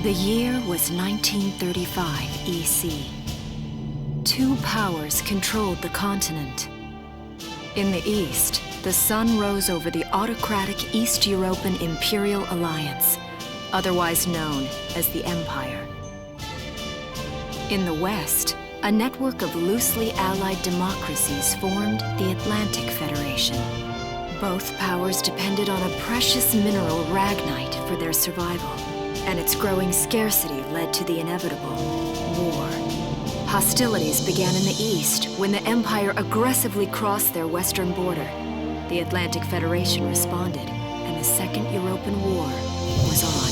The year was 1935 EC. Two powers controlled the continent. In the east, the sun rose over the autocratic East European Imperial Alliance, otherwise known as the Empire. In the west, a network of loosely allied democracies formed the Atlantic Federation. Both powers depended on a precious mineral ragnite for their survival, and its growing scarcity led to the inevitable war. Hostilities began in the east when the Empire aggressively crossed their western border. The Atlantic Federation responded, and the Second European War was on.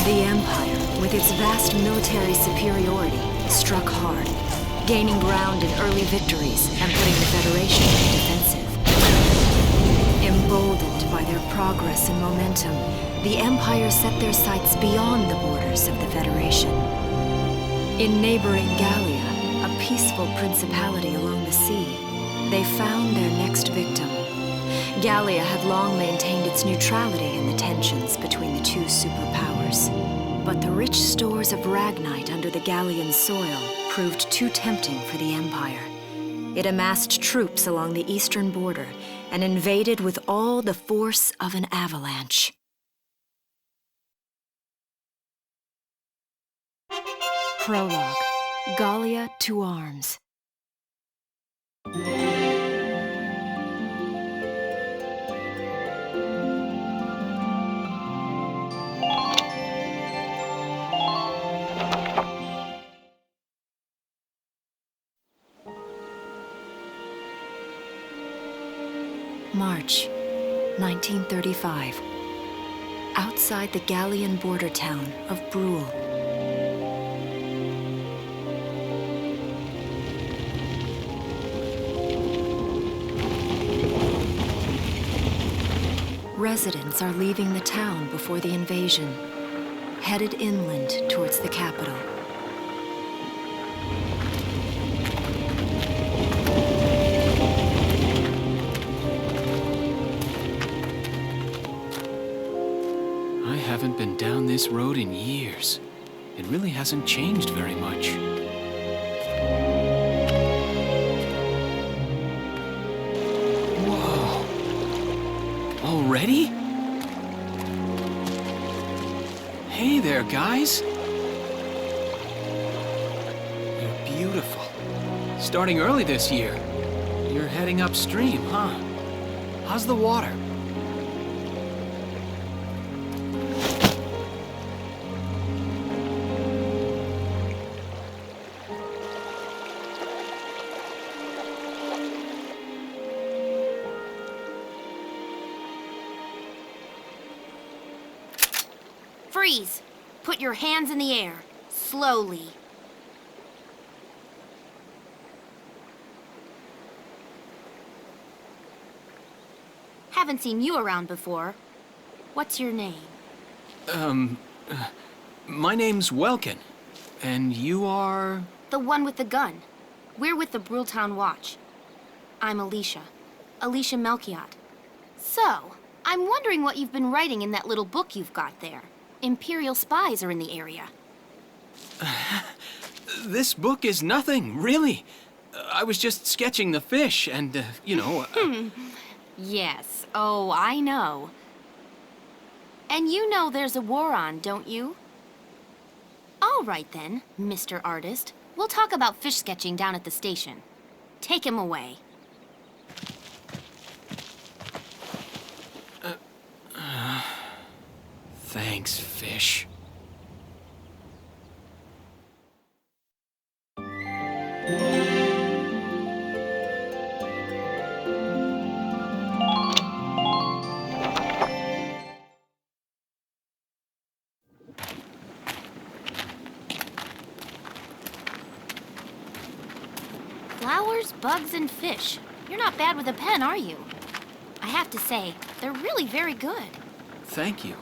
The Empire, with its vast military superiority, struck hard, gaining ground in early victories and putting the Federation in the defensive. Emboldened by their progress and momentum, the Empire set their sights beyond the borders of the Federation. In neighboring Gallia, a peaceful principality along the sea, they found their next victim. Gallia had long maintained its neutrality in the tensions between the two superpowers. But the rich stores of ragnite under the Gallian soil proved too tempting for the Empire. It amassed troops along the eastern border and invaded with all the force of an avalanche. Prologue. Gallia to arms. March, 1935. Outside the Gallian border town of Brule. Residents are leaving the town before the invasion, headed inland towards the capital. I haven't been down this road in years. It really hasn't changed very much. Whoa! Already? Hey there, guys! You're beautiful. Starting early this year. You're heading upstream, huh? How's the water? Freeze! Put your hands in the air. Slowly. Haven't seen you around before. What's your name? My name's Welkin. And you are? The one with the gun. We're with the Bruletown Watch. I'm Alicia. Alicia Melchiot. So, I'm wondering what you've been writing in that little book you've got there. Imperial spies are in the area. This book is nothing, really. I was just sketching the fish and, Yes. Oh, I know. And you know there's a war on, don't you? All right then, Mr. Artist. We'll talk about fish sketching down at the station. Take him away. Thanks, fish. Flowers, bugs, and fish. You're not bad with a pen, are you? I have to say, they're really very good. Thank you.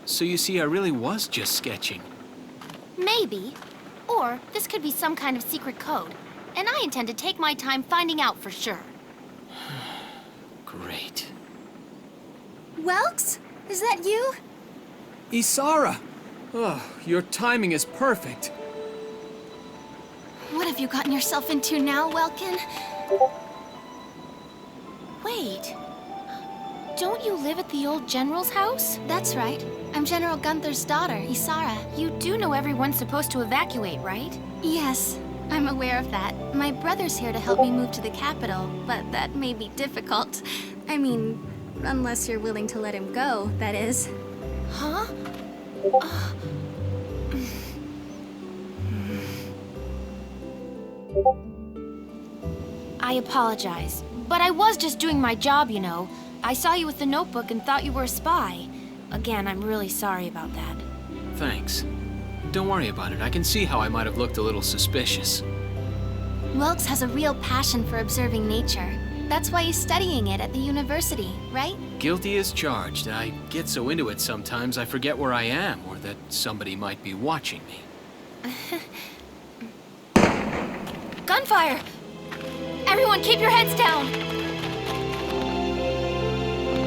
So you see, I really was just sketching. Maybe. Or this could be some kind of secret code. And I intend to take my time finding out for sure. Great. Welks? Is that you? Isara! Oh, your timing is perfect. What have you gotten yourself into now, Welkin? Wait. Don't you live at the old General's house? That's right. I'm General Gunther's daughter, Isara. You do know everyone's supposed to evacuate, right? Yes, I'm aware of that. My brother's here to help me move to the capital, but that may be difficult. I mean, unless you're willing to let him go, that is. Huh? I apologize, but I was just doing my job, you know. I saw you with the notebook and thought you were a spy. Again, I'm really sorry about that. Thanks. Don't worry about it. I can see how I might have looked a little suspicious. Welks has a real passion for observing nature. That's why he's studying it at the university, right? Guilty as charged. I get so into it sometimes I forget where I am or that somebody might be watching me. Gunfire! Everyone keep your heads down!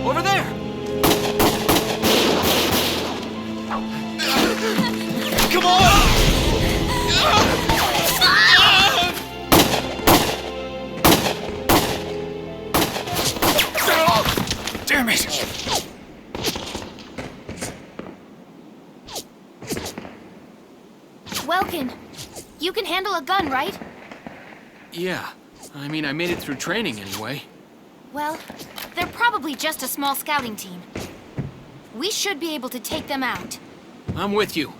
Over there! Come on! Damn it! Welkin, you can handle a gun, right? Yeah. I mean, I made it through training anyway. Well, they're probably just a small scouting team. We should be able to take them out. I'm with you.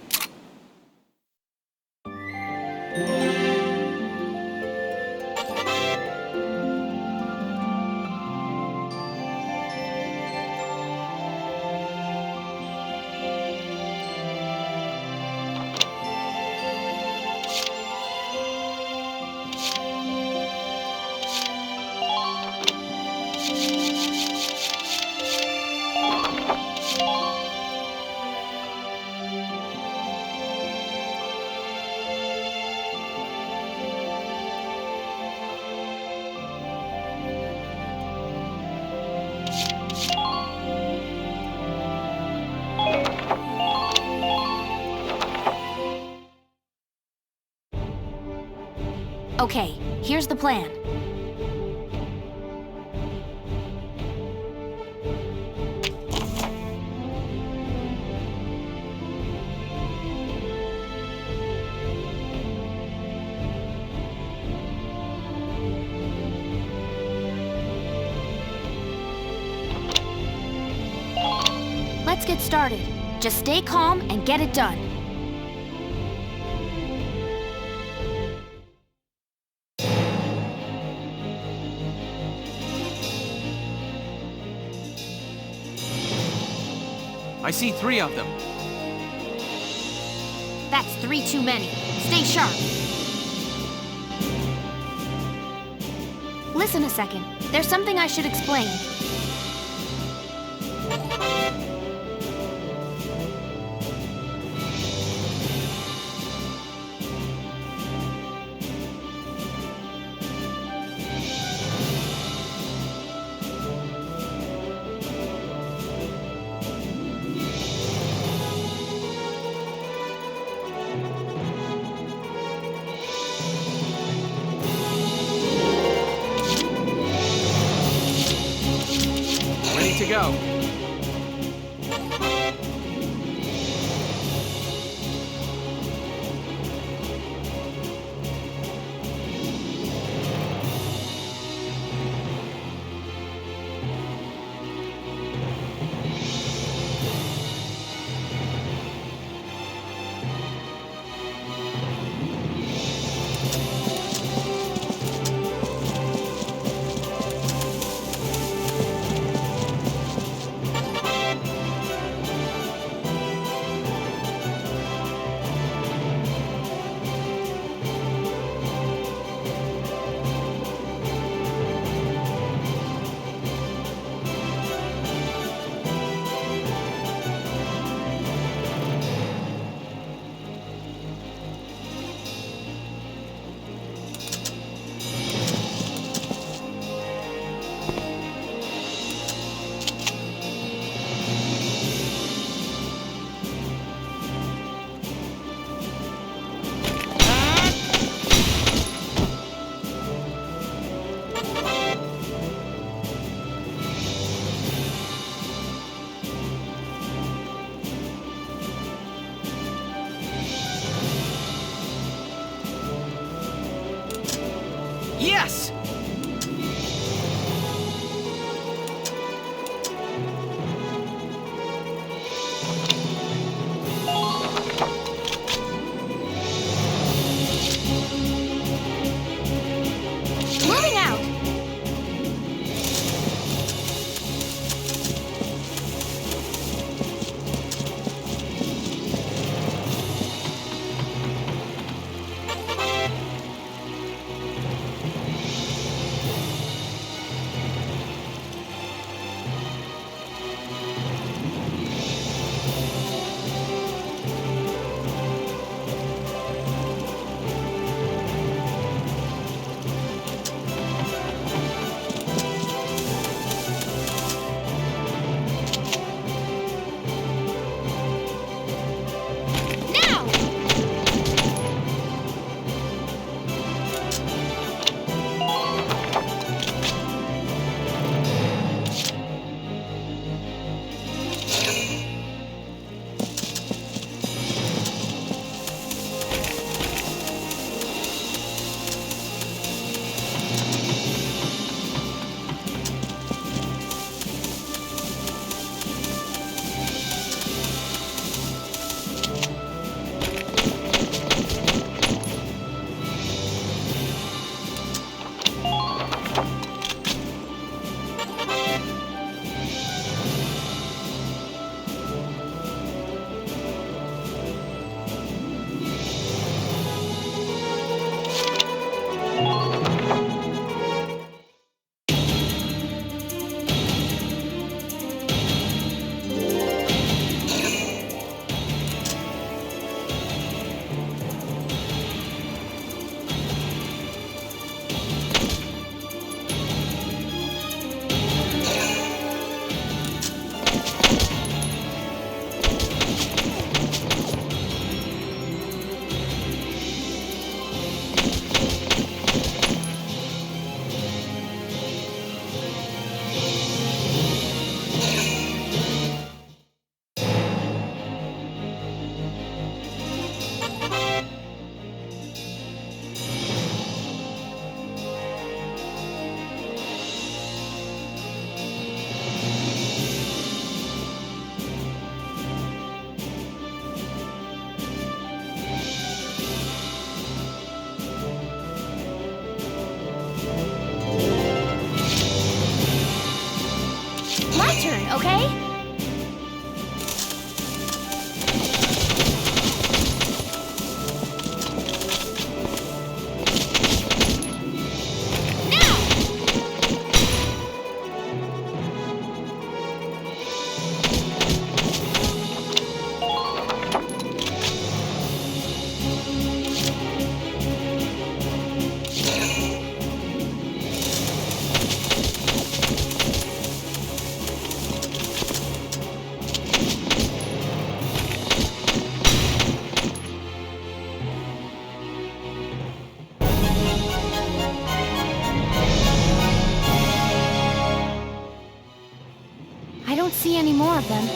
Okay, here's the plan. Let's get started. Just stay calm and get it done. I see 3 of them. That's 3 too many. Stay sharp. Listen a second. There's something I should explain. Ready to go. Yes! Moving out! Now! My turn, okay? I don't see any more of them.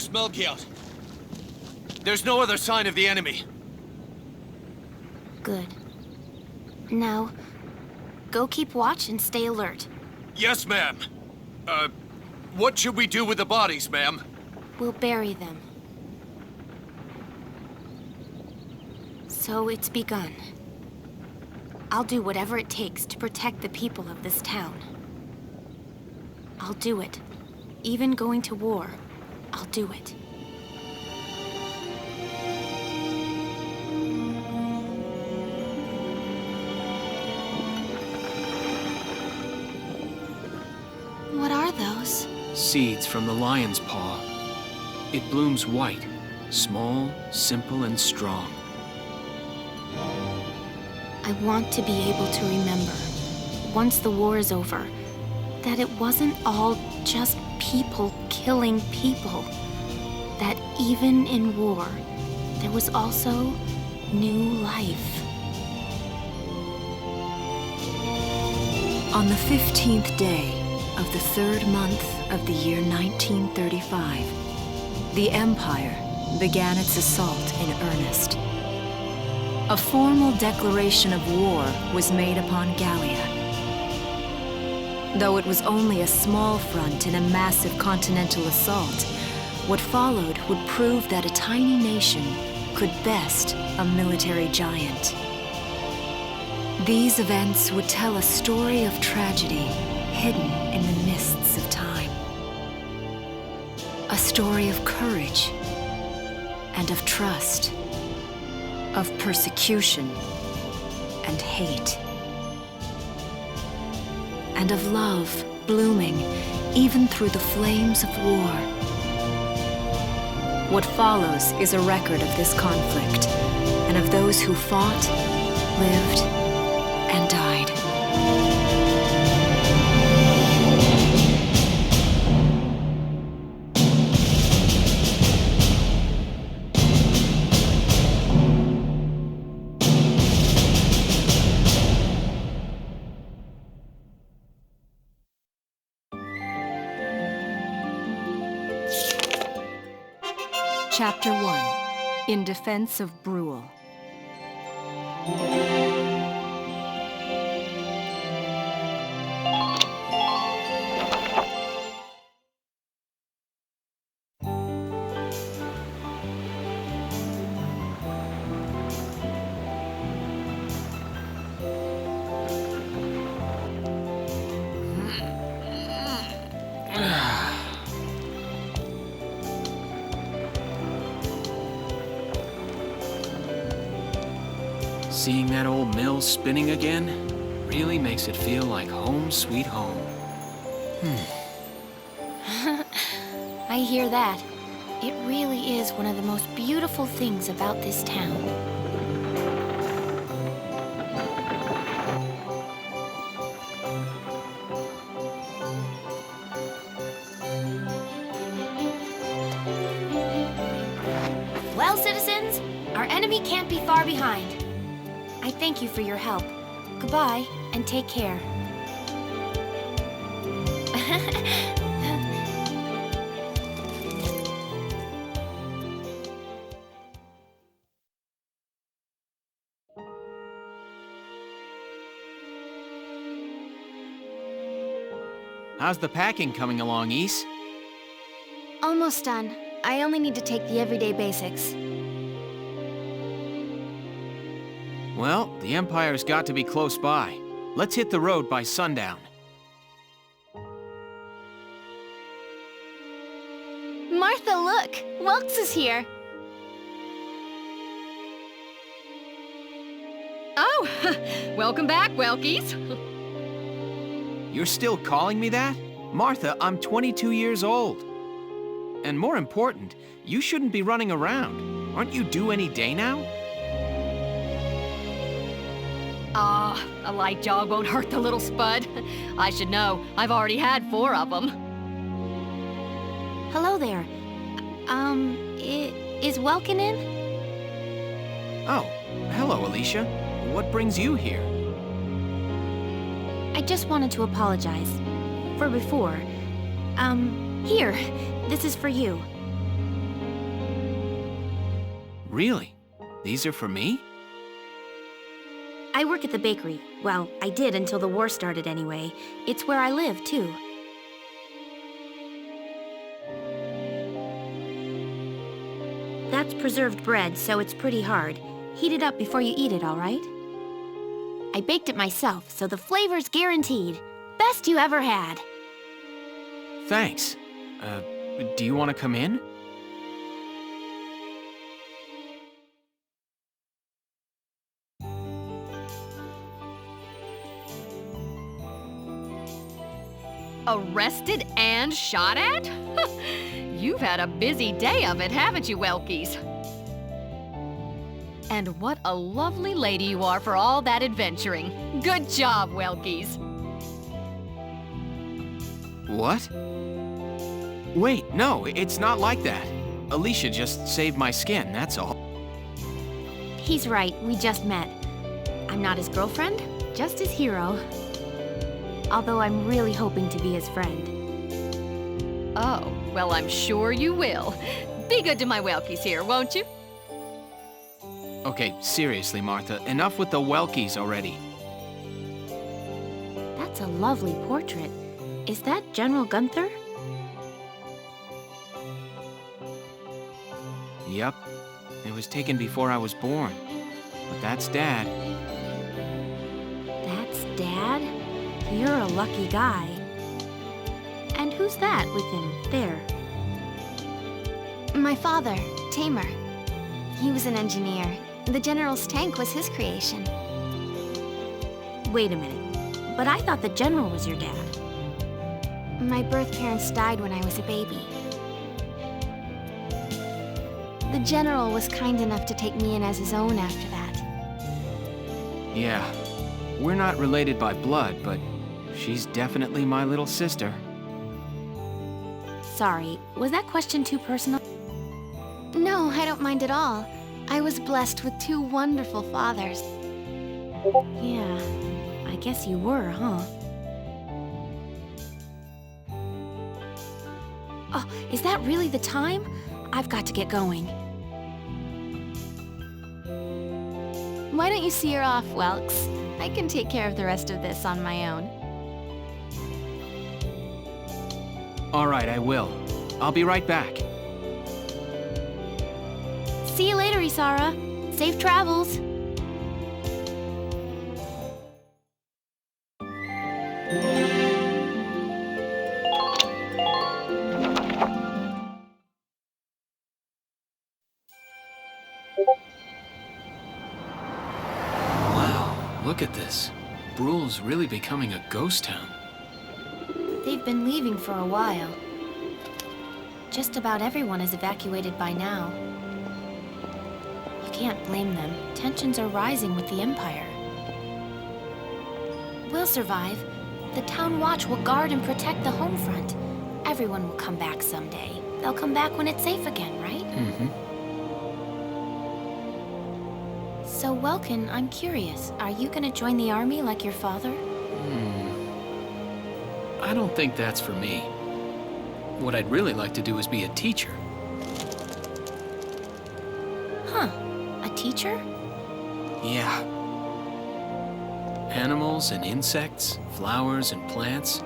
is Melchiot. There's no other sign of the enemy. Good. Now, go keep watch and stay alert. Yes, ma'am. What should we do with the bodies, ma'am? We'll bury them. So it's begun. I'll do whatever it takes to protect the people of this town. I'll do it. Even going to war, I'll do it. What are those? Seeds from the lion's paw. It blooms white, small, simple, and strong. I want to be able to remember, once the war is over, that it wasn't all just people killing people. That even in war, there was also new life. On the 15th day of the 3rd month of the year 1935, the Empire began its assault in earnest. A formal declaration of war was made upon Gallia. Though it was only a small front in a massive continental assault, what followed would prove that a tiny nation could best a military giant. These events would tell a story of tragedy hidden in the mists of time. A story of courage and of trust, of persecution and hate, and of love blooming even through the flames of war. What follows is a record of this conflict and of those who fought, lived, and died. Chapter 1. In Defense of Brule. Seeing that old mill spinning again really makes it feel like home sweet home. I hear that. It really is one of the most beautiful things about this town. Well, citizens, our enemy can't be far behind. I thank you for your help. Goodbye, and take care. How's the packing coming along, Ys? Almost done. I only need to take the everyday basics. Well, the Empire's got to be close by. Let's hit the road by sundown. Martha, look! Welks is here! Oh, welcome back, Welkies. You're still calling me that? Martha, I'm 22 years old. And more important, you shouldn't be running around. Aren't you due any day now? A light jog won't hurt the little spud. I should know. I've already had 4 of them. Hello there. Is Welkin in? Oh, hello, Alicia. What brings you here? I just wanted to apologize. For before. Here. This is for you. Really? These are for me? I work at the bakery. Well, I did until the war started anyway. It's where I live, too. That's preserved bread, so it's pretty hard. Heat it up before you eat it, all right? I baked it myself, so the flavor's guaranteed. Best you ever had. Thanks. Do you want to come in? Arrested and shot at? You've had a busy day of it, haven't you, Welkies? And what a lovely lady you are for all that adventuring. Good job, Welkies. What? Wait, no, it's not like that. Alicia just saved my skin, that's all. He's right, we just met. I'm not his girlfriend, just his hero. Although I'm really hoping to be his friend. Oh, well, I'm sure you will. Be good to my Welkies here, won't you? Okay, seriously, Martha, enough with the Welkies already. That's a lovely portrait. Is that General Gunther? Yep. It was taken before I was born. But that's Dad. That's Dad? You're a lucky guy. And who's that with him there? My father, Tamer. He was an engineer. The General's tank was his creation. Wait a minute. But I thought the General was your dad. My birth parents died when I was a baby. The General was kind enough to take me in as his own after that. Yeah. We're not related by blood, but she's definitely my little sister. Sorry, was that question too personal? No, I don't mind at all. I was blessed with two wonderful fathers. Yeah, I guess you were, huh? Oh, is that really the time? I've got to get going. Why don't you see her off, Welks? I can take care of the rest of this on my own. All right, I will. I'll be right back. See you later, Isara. Safe travels. Wow, look at this. Bruhl's really becoming a ghost town. They've been leaving for a while. Just about everyone is evacuated by now. You can't blame them. Tensions are rising with the Empire. We'll survive. The Town Watch will guard and protect the home front. Everyone will come back someday. They'll come back when it's safe again, right? Mm-hmm. So, Welkin, I'm curious. Are you gonna join the army like your father? I don't think that's for me. What I'd really like to do is be a teacher. Huh. A teacher? Yeah. Animals and insects, flowers and plants,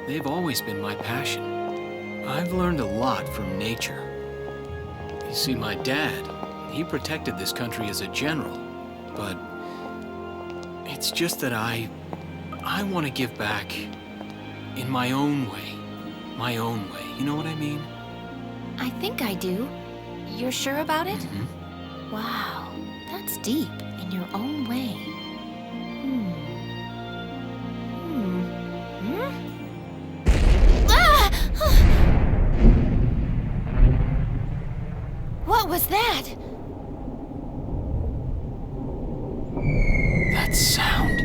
they've always been my passion. I've learned a lot from nature. You see, my dad, he protected this country as a general, but it's just that I want to give back in my own way. My own way. You know what I mean? I think I do. You're sure about it? Mm-hmm. Wow, that's deep. In your own way. Ah! What was that? That sound.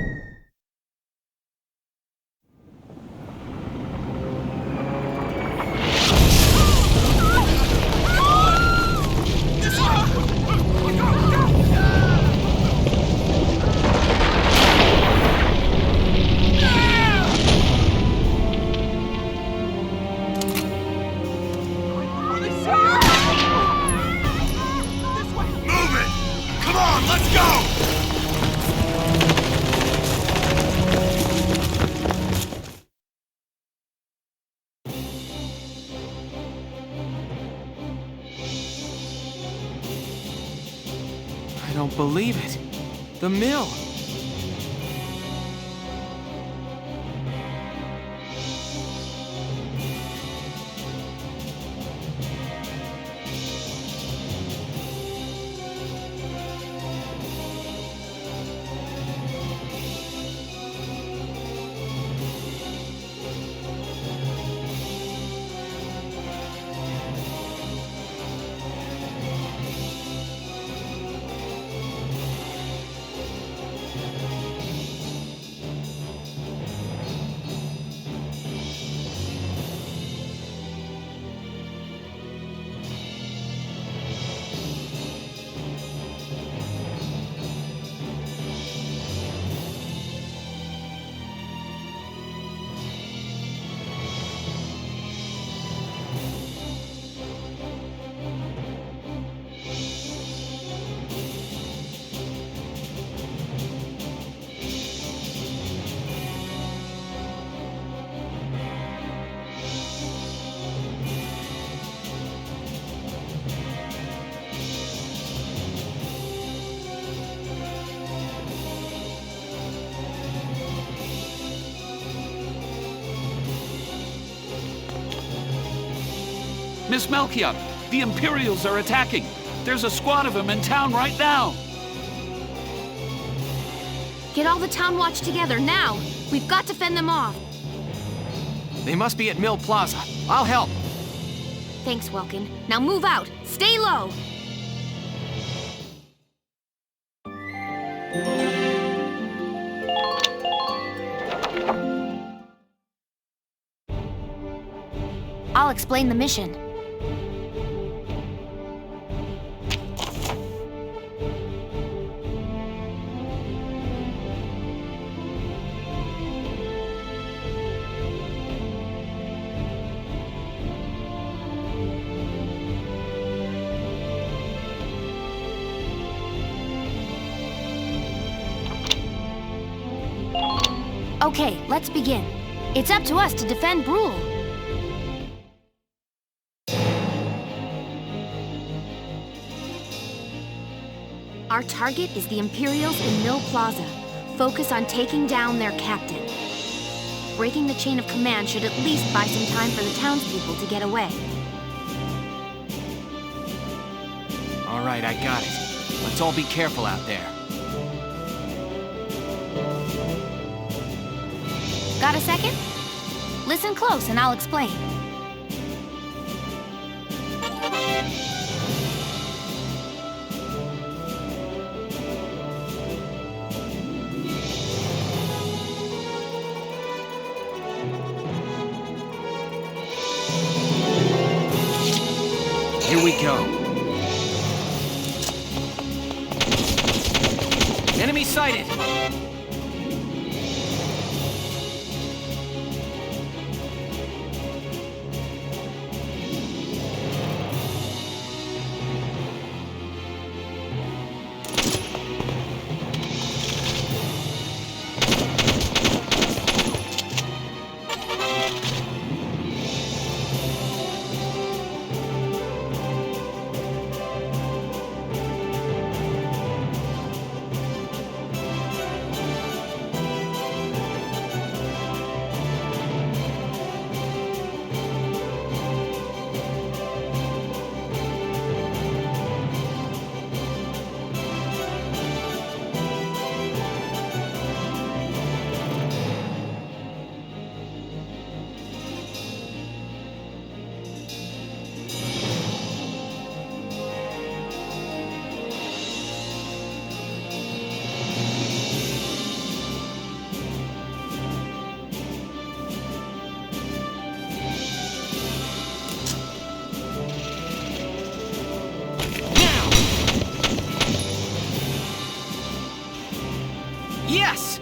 Move on, let's go! I don't believe it. The mill. Miss Melchior, the Imperials are attacking. There's a squad of them in town right now. Get all the town watch together now. We've got to fend them off. They must be at Mill Plaza. I'll help. Thanks, Welkin. Now move out. Stay low. I'll explain the mission. Okay, let's begin. It's up to us to defend Brule. Our target is the Imperials in Mill Plaza. Focus on taking down their captain. Breaking the chain of command should at least buy some time for the townspeople to get away. All right, I got it. Let's all be careful out there. Got a second? Listen close and I'll explain. Here we go. Enemy sighted! Yes!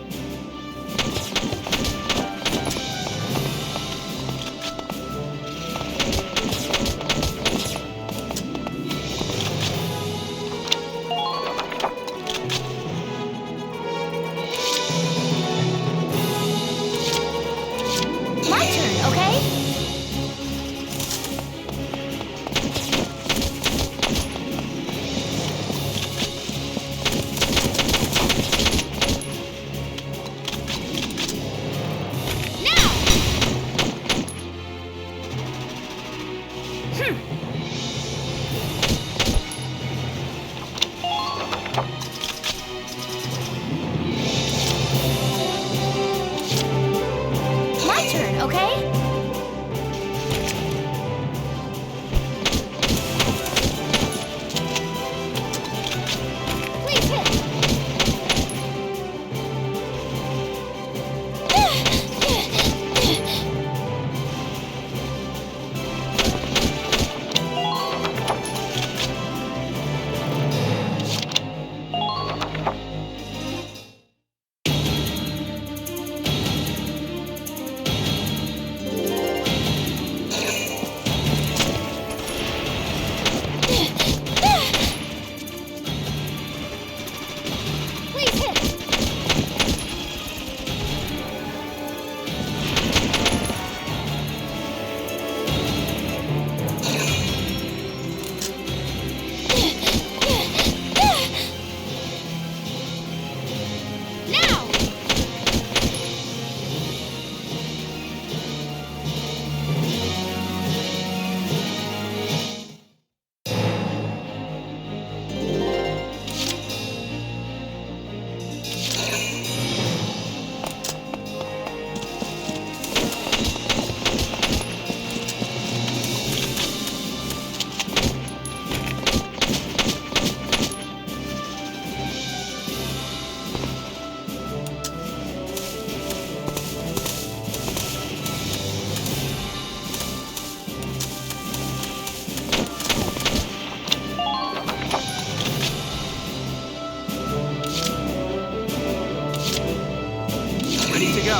go.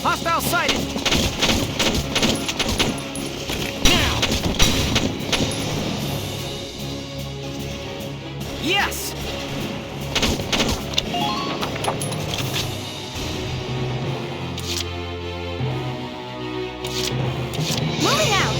Hostile sighted! Now! Yes! Moving out!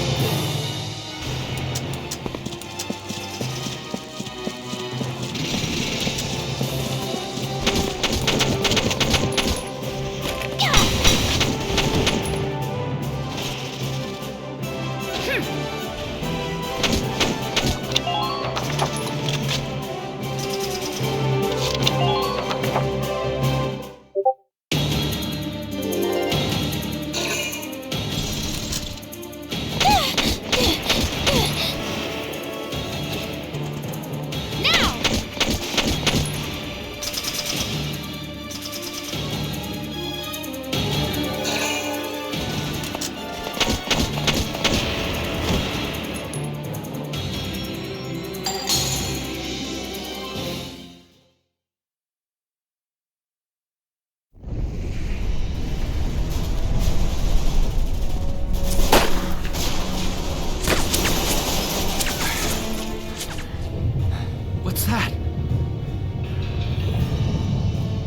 What's that?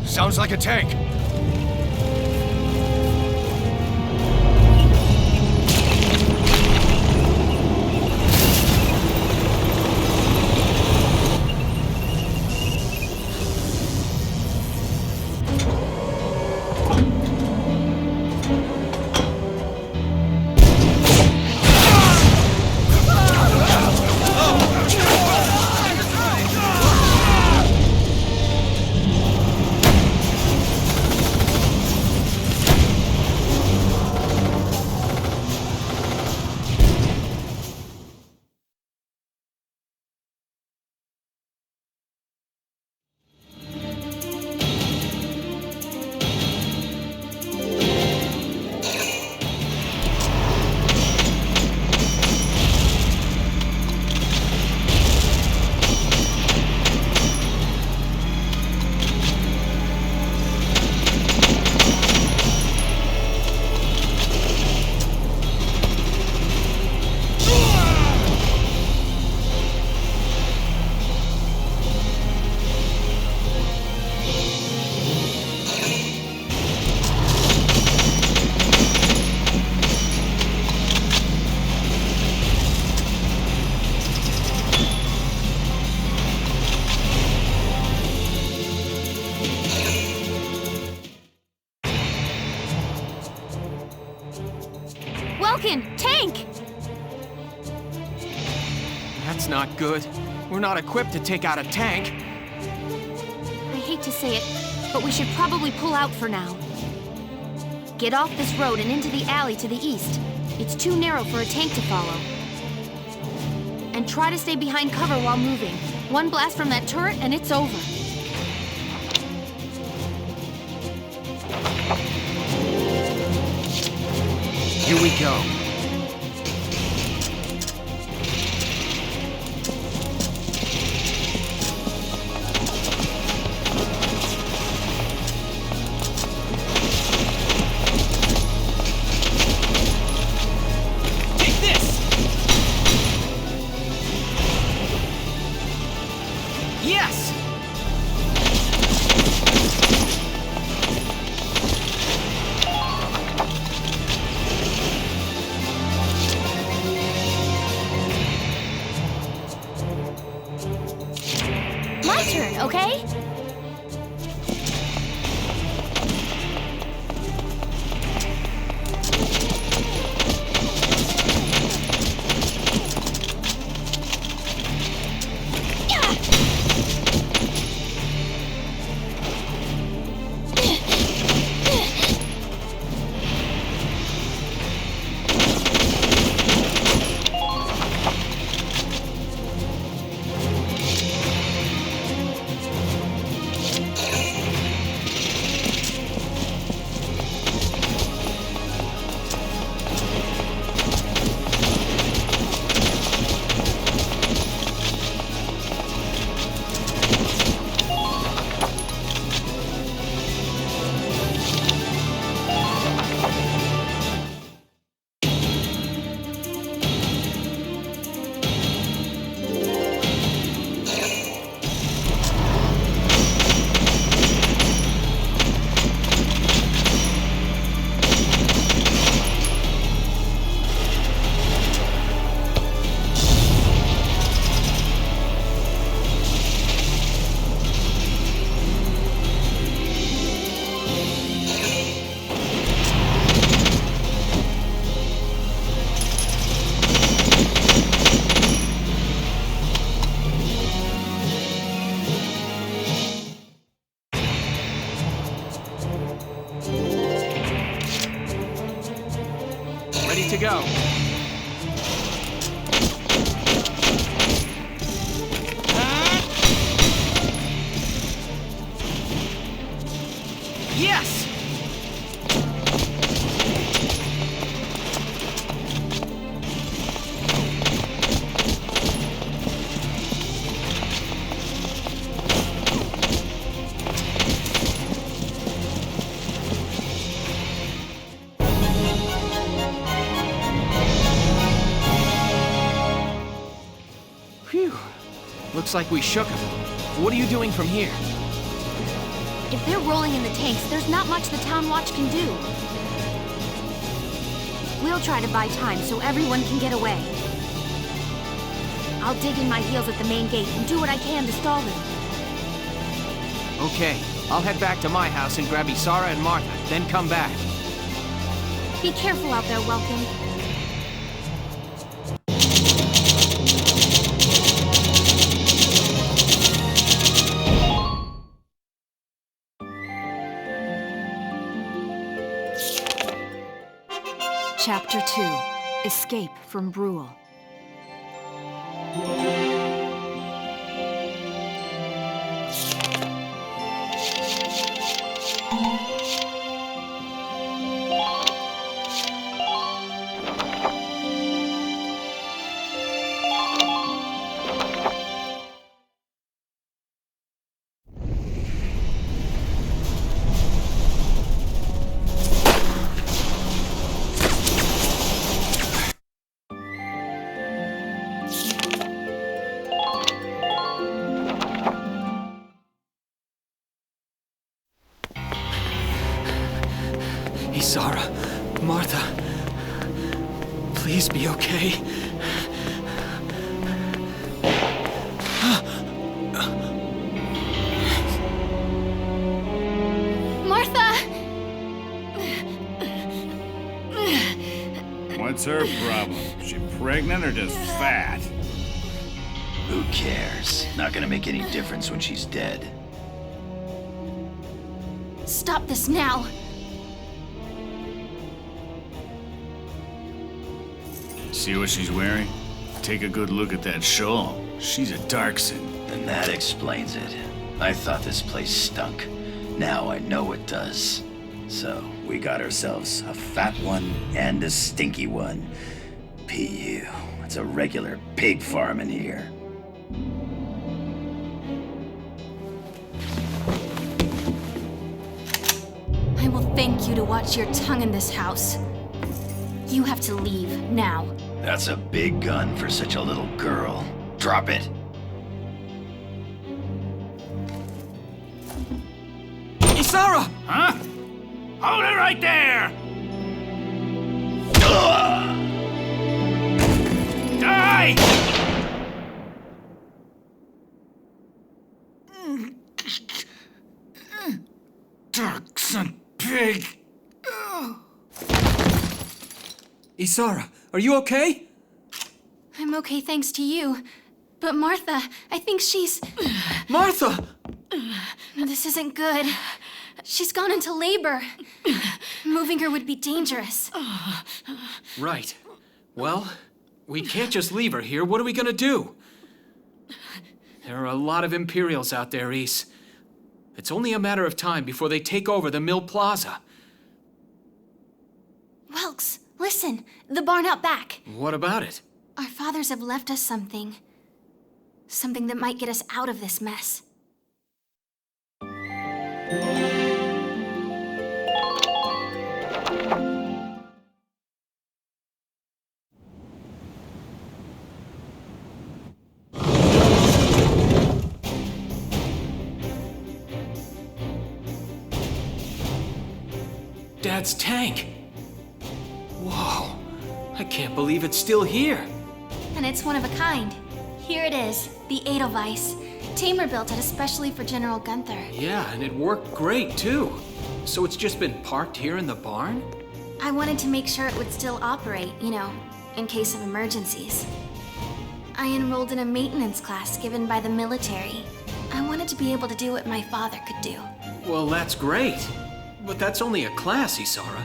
Sounds like a tank. Welkin, tank! That's not good. We're not equipped to take out a tank. I hate to say it, but we should probably pull out for now. Get off this road and into the alley to the east. It's too narrow for a tank to follow. And try to stay behind cover while moving. One blast from that turret and it's over. Here we go. Take this! Yes! My turn, okay? Ready to go. Yes! Phew. Looks like we shook him. What are you doing from here? If they're rolling in the tanks, there's not much the Town Watch can do. We'll try to buy time so everyone can get away. I'll dig in my heels at the main gate and do what I can to stall them. Okay, I'll head back to my house and grab Isara and Martha, then come back. Be careful out there, Welkin. Chapter 2. Escape from Brule. Isara, Martha, please be okay. Martha! What's her problem? She pregnant or just fat? Who cares? Not gonna make any difference when she's dead. Stop this now! See what she's wearing? Take a good look at that shawl. She's a Darkson. And that explains it. I thought this place stunk. Now I know it does. So, we got ourselves a fat one and a stinky one. PU. It's a regular pig farm in here. I will thank you to watch your tongue in this house. You have to leave, now. That's a big gun for such a little girl. Drop it. Isara! Huh? Hold it right there! Die! Darkson pig! Isara, are you okay? I'm okay thanks to you. But Martha, I think she's... Martha! This isn't good. She's gone into labor. Moving her would be dangerous. Right. Well, we can't just leave her here. What are we gonna do? There are a lot of Imperials out there, Ys. It's only a matter of time before they take over the Mill Plaza. Welks, listen. The barn out back. What about it? Our fathers have left us something. Something that might get us out of this mess. Dad's tank. Whoa. I can't believe it's still here. And it's one of a kind. Here it is, the Edelweiss. Tamer built it especially for General Gunther. Yeah, and it worked great, too. So it's just been parked here in the barn? I wanted to make sure it would still operate, you know, in case of emergencies. I enrolled in a maintenance class given by the military. I wanted to be able to do what my father could do. Well, that's great. But that's only a class, Isara.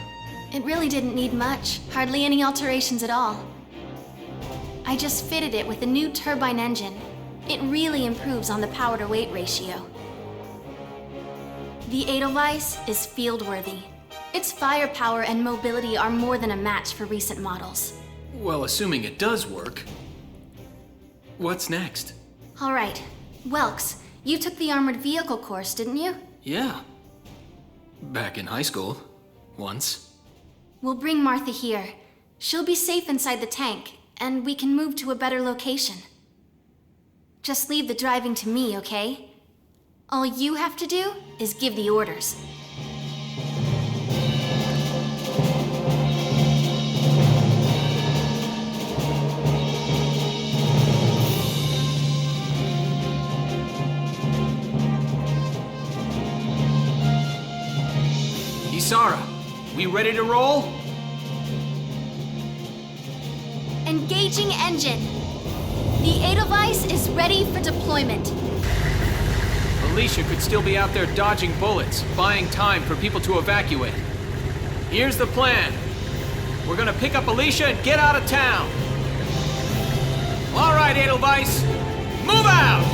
It really didn't need much, hardly any alterations at all. I just fitted it with a new turbine engine. It really improves on the power-to-weight ratio. The Edelweiss is field-worthy. Its firepower and mobility are more than a match for recent models. Well, assuming it does work, what's next? All right, Welks, you took the armored vehicle course, didn't you? Yeah. Back in high school. Once. We'll bring Martha here. She'll be safe inside the tank, and we can move to a better location. Just leave the driving to me, okay? All you have to do is give the orders. Isara, we ready to roll? Engaging engine. The Edelweiss is ready for deployment. Alicia could still be out there dodging bullets, buying time for people to evacuate. Here's the plan. We're gonna pick up Alicia and get out of town. All right, Edelweiss, move out!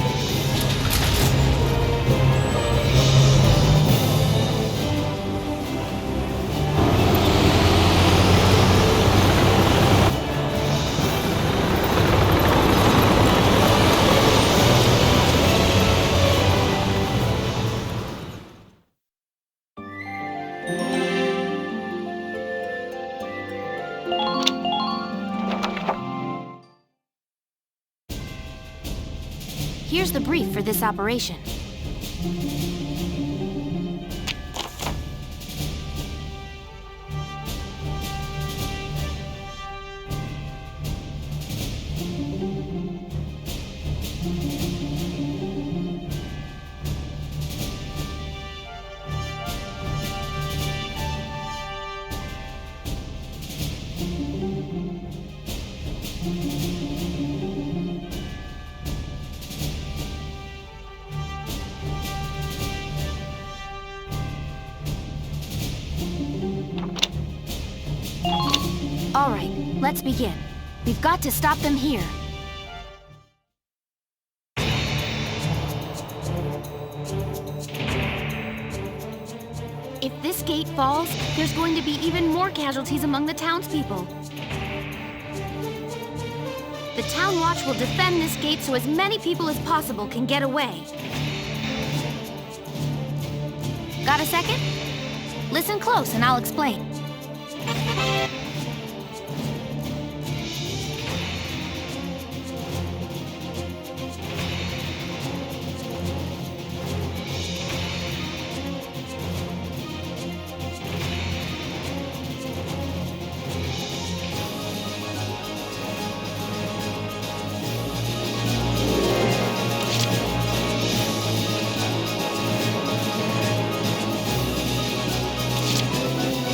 Here's the brief for this operation. All right, let's begin. We've got to stop them here. If this gate falls, there's going to be even more casualties among the townspeople. The Town Watch will defend this gate so as many people as possible can get away. Got a second? Listen close and I'll explain.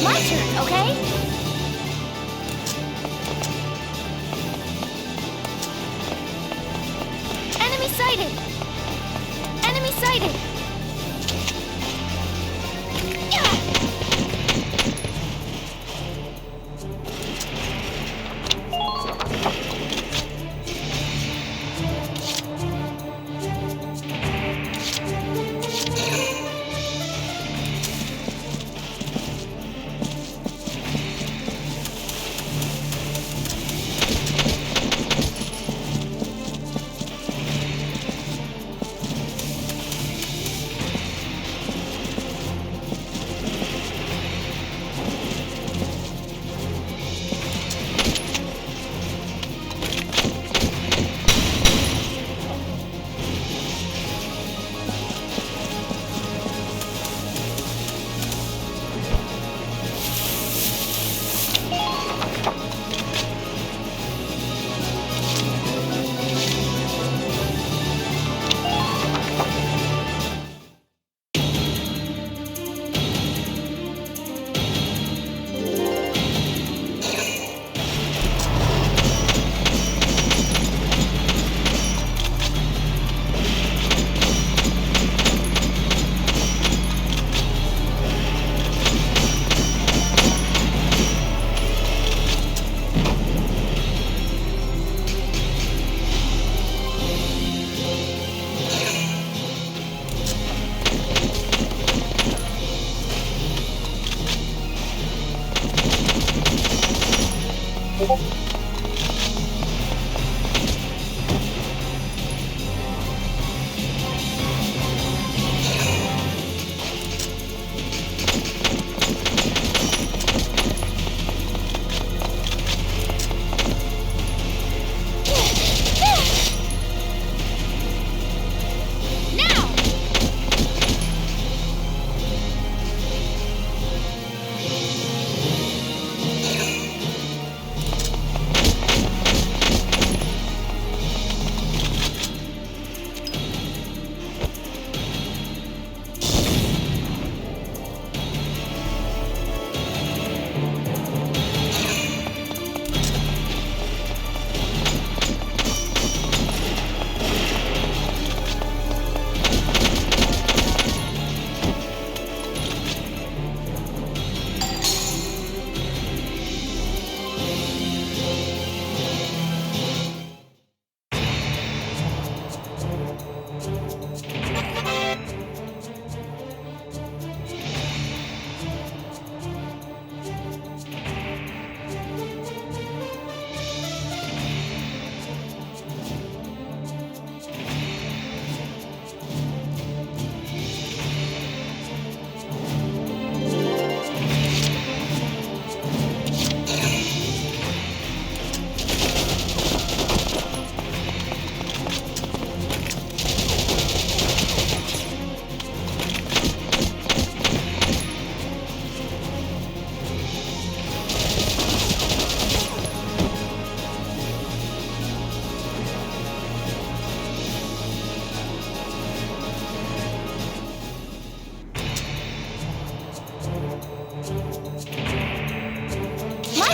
My turn. My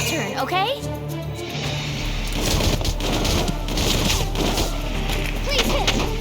turn, okay? Please hit!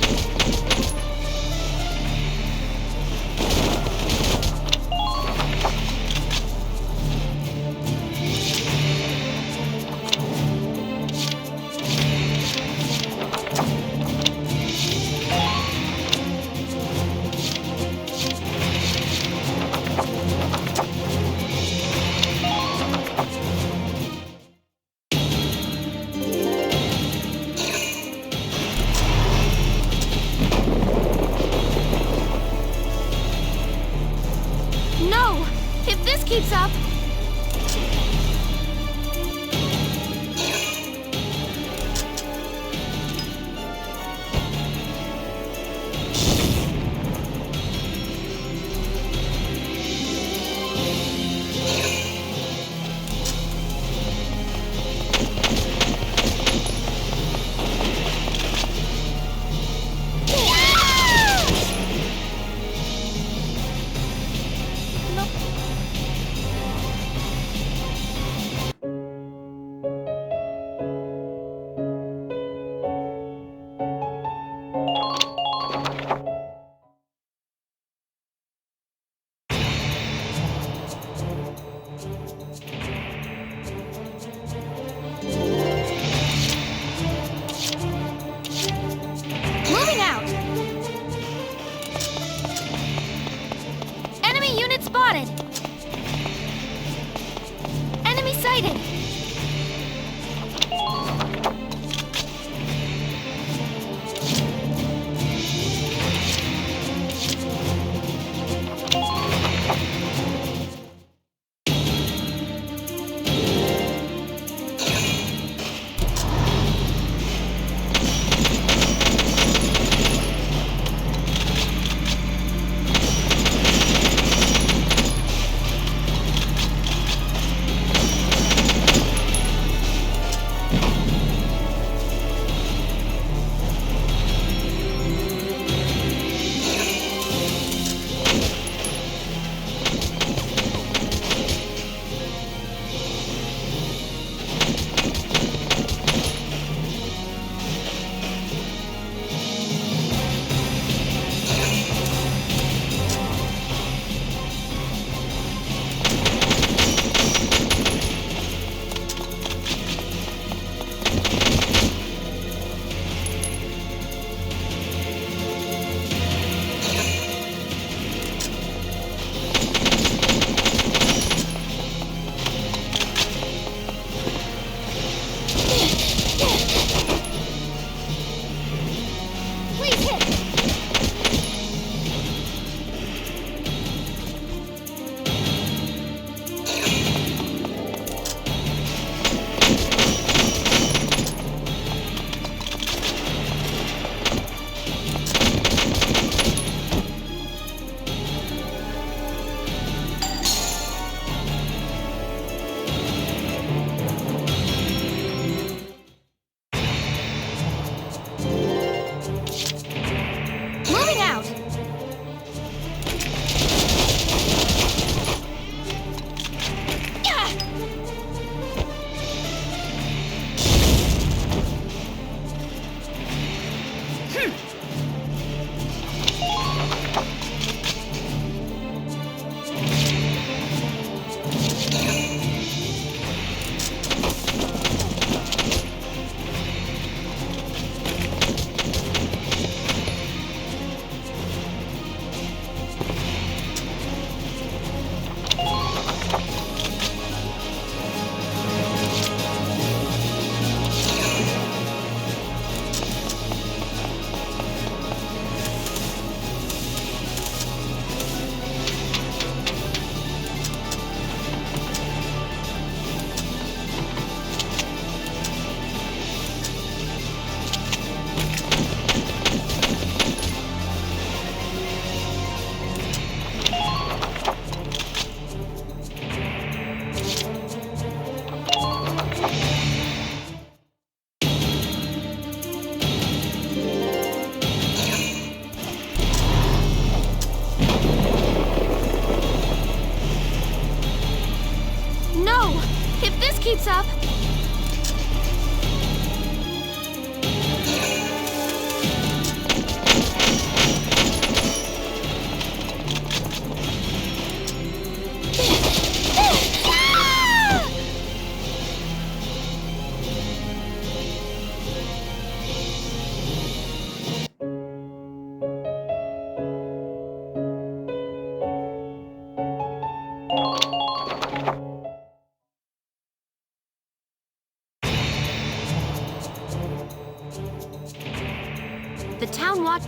town watch...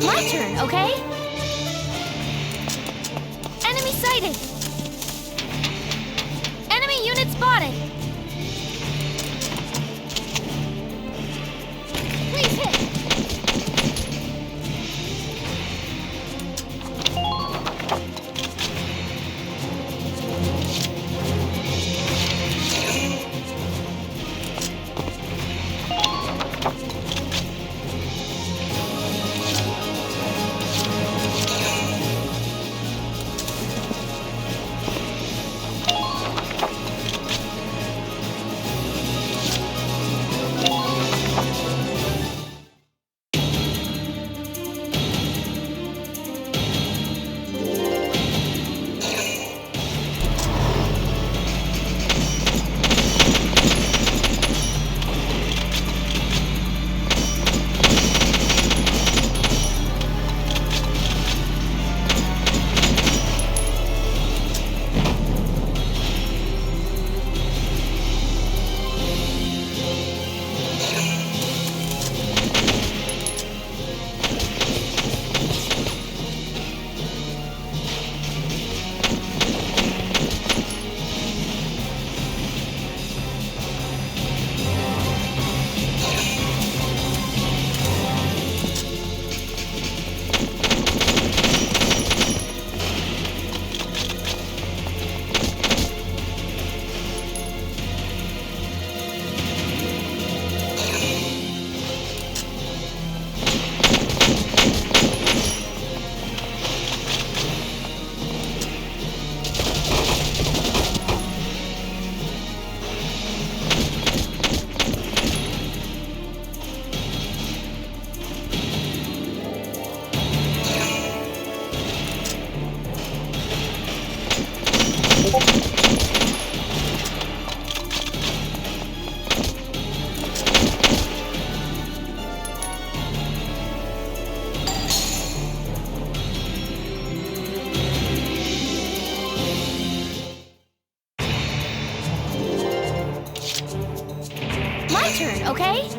My turn, okay? Enemy sighted! Enemy unit spotted! Please hit! My turn, okay?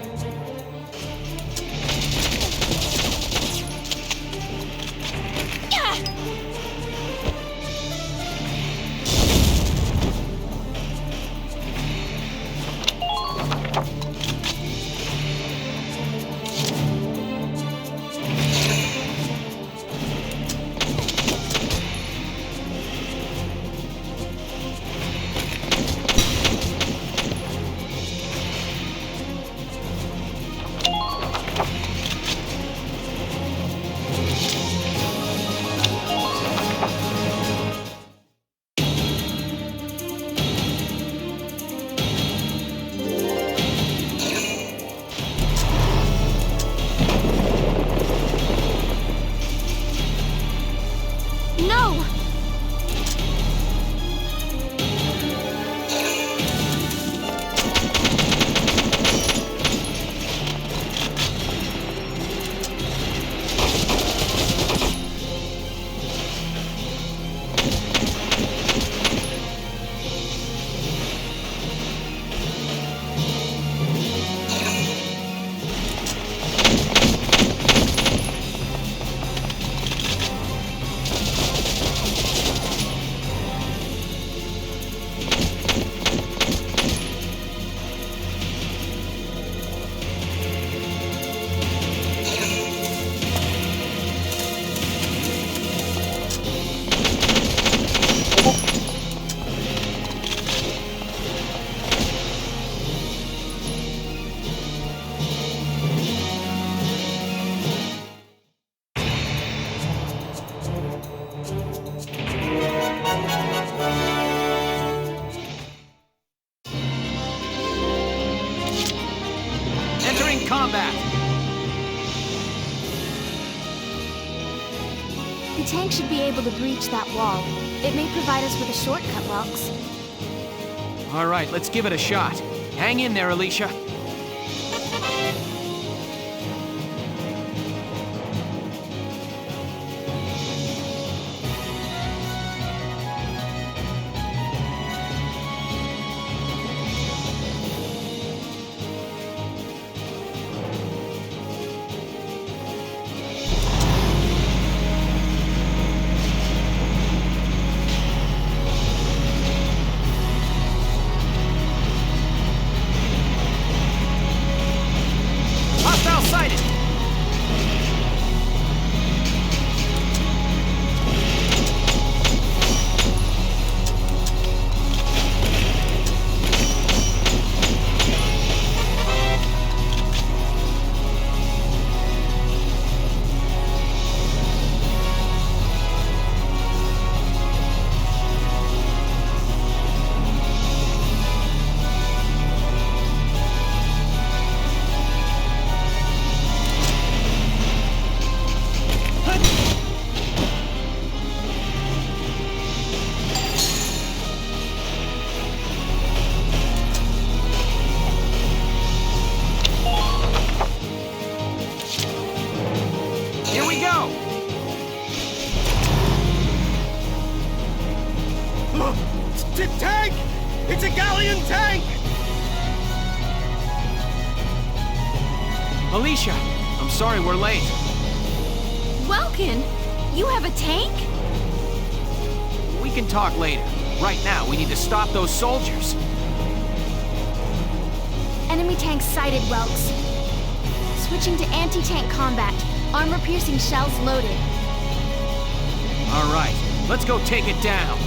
Yeah! No! Entering combat! The tank should be able to breach that wall. It may provide us with a shortcut, Welks. All right, let's give it a shot. Hang in there, Alicia. Tank! It's a galleon tank! Alicia, I'm sorry we're late. Welkin, you have a tank? We can talk later. Right now, we need to stop those soldiers. Enemy tank sighted, Welks. Switching to anti-tank combat. Armor-piercing shells loaded. All right, let's go take it down.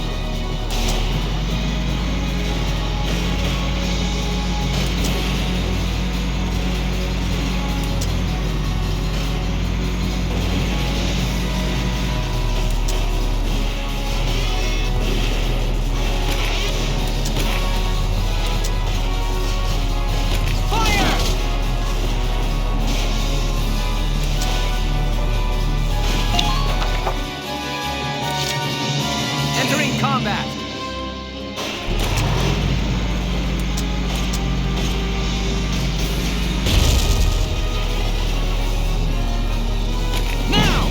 Combat! Now!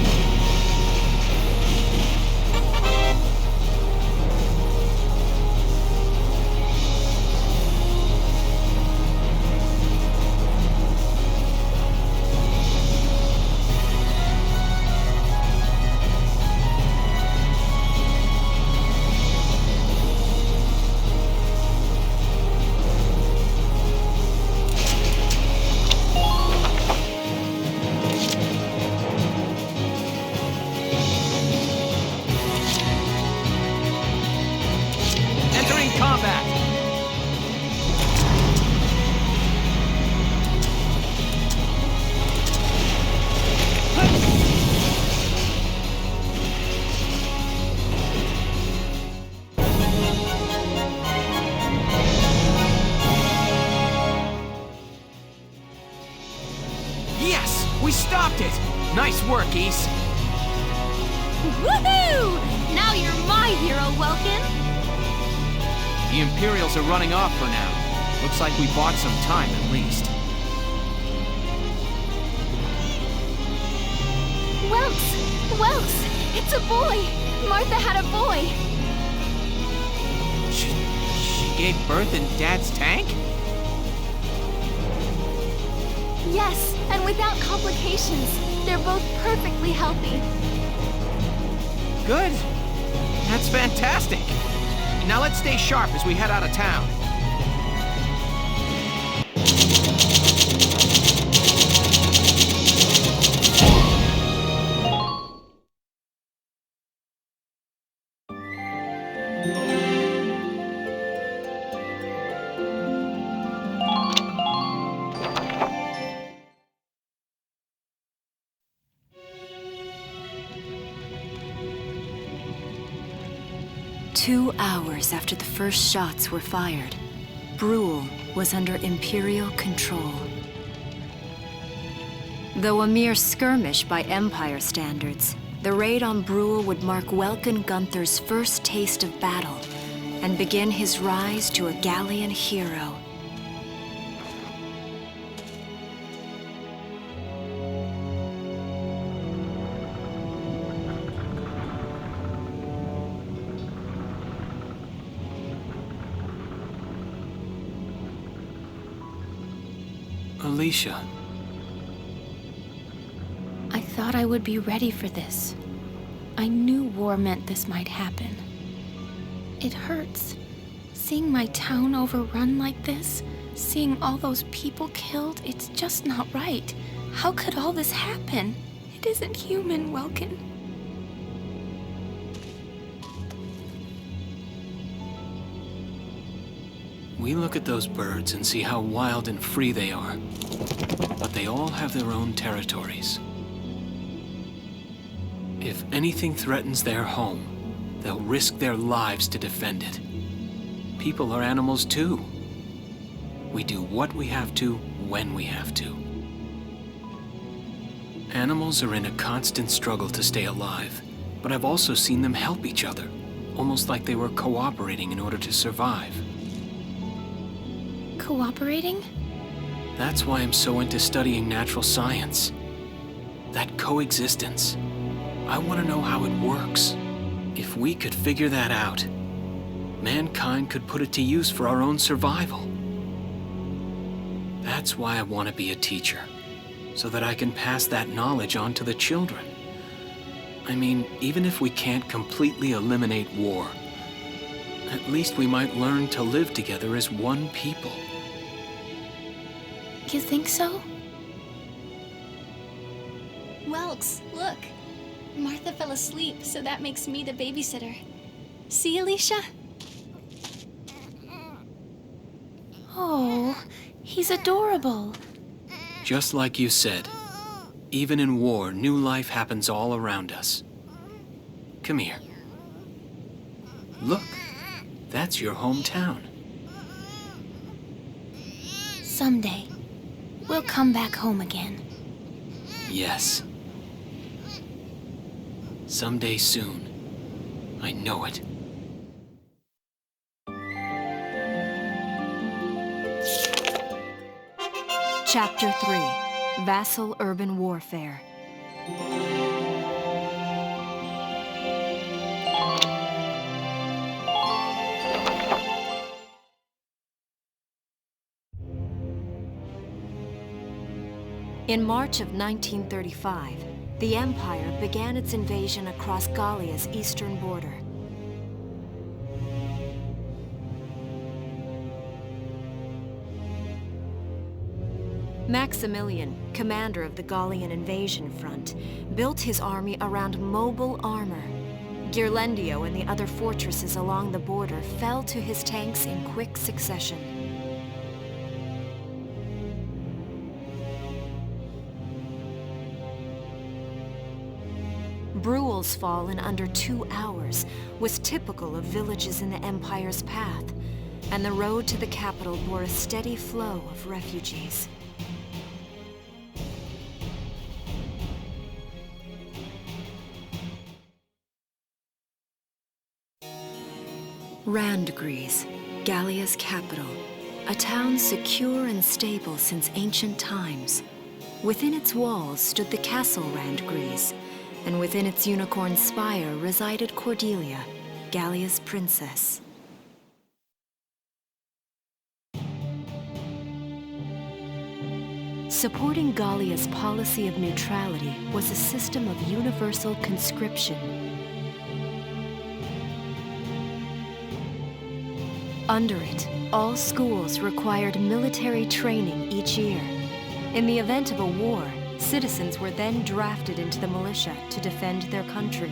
Combat! Yes! We stopped it! Nice work, Ace. Woohoo! Now you're my hero, Welkin. The Imperials are running off for now. Looks like we bought some time at least. Welks! It's a boy! Martha had a boy! She gave birth in Dad's tank? Yes, and without complications. They're both perfectly healthy. Good. That's fantastic. Now let's stay sharp as we head out of town. Two hours after the first shots were fired, Brule was under Imperial control. Though a mere skirmish by Empire standards, the raid on Brule would mark Welkin Gunther's first taste of battle and begin his rise to a Gallian hero. Alicia. I thought I would be ready for this. I knew war meant this might happen. It hurts. Seeing my town overrun like this, seeing all those people killed, it's just not right. How could all this happen? It isn't human, Welkin. We look at those birds and see how wild and free they are. But they all have their own territories. If anything threatens their home, they'll risk their lives to defend it. People are animals too. We do what we have to, when we have to. Animals are in a constant struggle to stay alive, but I've also seen them help each other, almost like they were cooperating in order to survive. Cooperating? That's why I'm so into studying natural science. That coexistence. I want to know how it works. If we could figure that out, mankind could put it to use for our own survival. That's why I want to be a teacher, so that I can pass that knowledge on to the children. I mean, even if we can't completely eliminate war, at least we might learn to live together as one people. You think so? Welks, look. Martha fell asleep, so that makes me the babysitter. See, Alicia? Oh, he's adorable. Just like you said, even in war, new life happens all around us. Come here. Look, that's your hometown. Someday, we'll come back home again. Yes. Someday soon. I know it. Chapter 3, Vassal Urban Warfare. In March of 1935, the Empire began its invasion across Gallia's eastern border. Maximilian, commander of the Gallian invasion front, built his army around mobile armor. Ghirlandaio and the other fortresses along the border fell to his tanks in quick succession. Bruhl's fall in under 2 hours was typical of villages in the Empire's path, and the road to the capital bore a steady flow of refugees. Randgries, Gallia's capital, a town secure and stable since ancient times. Within its walls stood the castle Randgries, and within its unicorn spire resided Cordelia, Gallia's princess. Supporting Gallia's policy of neutrality was a system of universal conscription. Under it, all schools required military training each year. In the event of a war, citizens were then drafted into the militia to defend their country.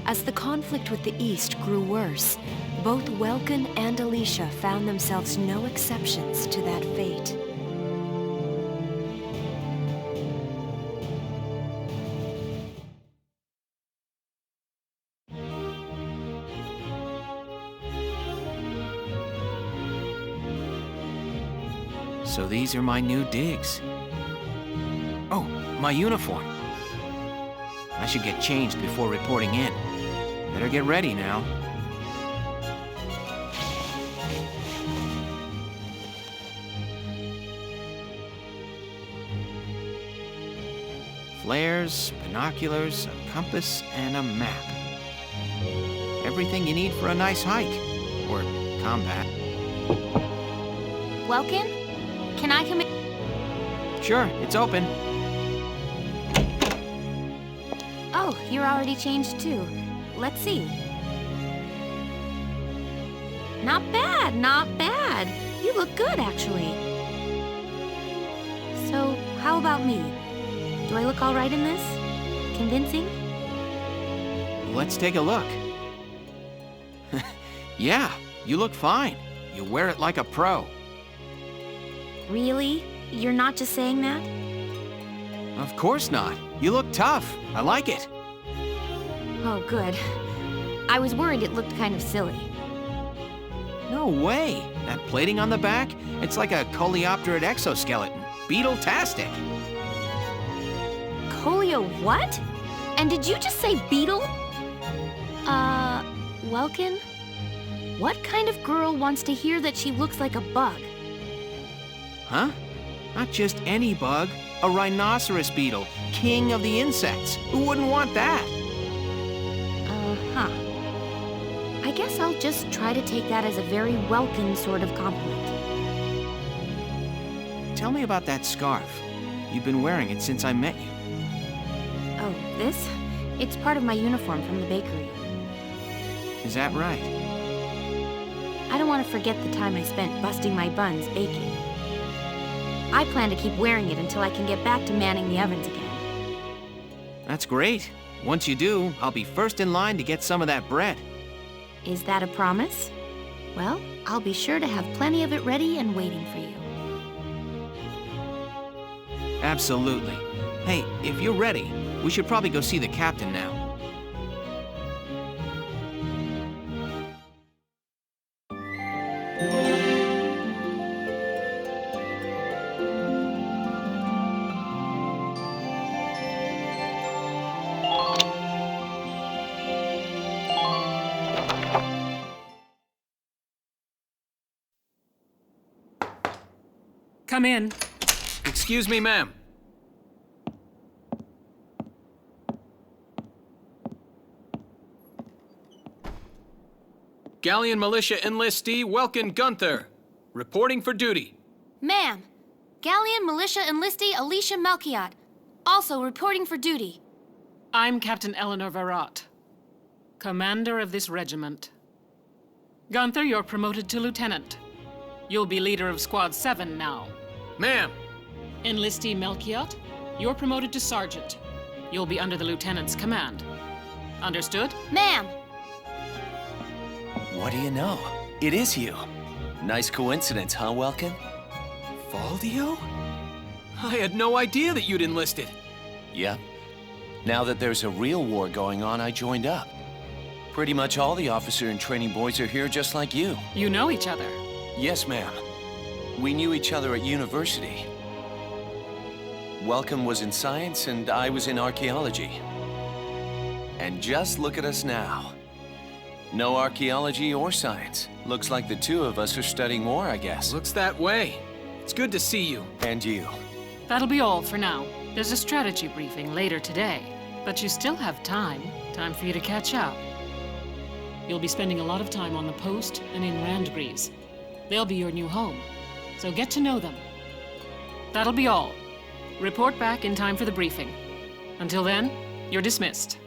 As the conflict with the East grew worse, both Welkin and Alicia found themselves no exceptions to that fate. So these are my new digs. Oh, my uniform. I should get changed before reporting in. Better get ready now. Flares, binoculars, a compass, and a map. Everything you need for a nice hike. Or combat. Welkin? Can I come in? Sure, it's open. Oh, you're already changed too. Let's see. Not bad, not bad. You look good, actually. So, how about me? Do I look all right in this? Convincing? Let's take a look. Yeah, you look fine. You wear it like a pro. Really? You're not just saying that? Of course not. You look tough. I like it. Oh, good. I was worried it looked kind of silly. No way. That plating on the back, it's like a coleopterid exoskeleton. Beetle-tastic. Colio what? And did you just say beetle? Welkin? What kind of girl wants to hear that she looks like a bug? Huh? Not just any bug. A rhinoceros beetle, king of the insects. Who wouldn't want that? guess I'll just try to take that as a very welcome sort of compliment. Tell me about that scarf. You've been wearing it since I met you. Oh, this? It's part of my uniform from the bakery. Is that right? I don't want to forget the time I spent busting my buns baking. I plan to keep wearing it until I can get back to manning the ovens again. That's great. Once you do, I'll be first in line to get some of that bread. Is that a promise? Well, I'll be sure to have plenty of it ready and waiting for you. Absolutely. Hey, if you're ready, we should probably go see the captain now. Come in. Excuse me, ma'am. Galleon Militia Enlistee Welkin Gunther, reporting for duty. Ma'am, Galleon Militia Enlistee Alicia Melchiot, also reporting for duty. I'm Captain Eleanor Varrot, commander of this regiment. Gunther, you're promoted to lieutenant. You'll be leader of Squad 7 now. Ma'am! Enlistee Melchiot, you're promoted to sergeant. You'll be under the lieutenant's command. Understood? Ma'am! What do you know? It is you. Nice coincidence, huh, Welkin? Valdio? I had no idea that you'd enlisted. Yep. Now that there's a real war going on, I joined up. Pretty much all the officer and training boys are here just like you. You know each other? Yes, ma'am. We knew each other at university. Welcome was in science and I was in archaeology. And just look at us now. No archaeology or science. Looks like the two of us are studying war, I guess. Looks that way. It's good to see you. And you. That'll be all for now. There's a strategy briefing later today. But you still have time. Time for you to catch up. You'll be spending a lot of time on the post and in Randgreaves. They'll be your new home. So get to know them. That'll be all. Report back in time for the briefing. Until then, you're dismissed.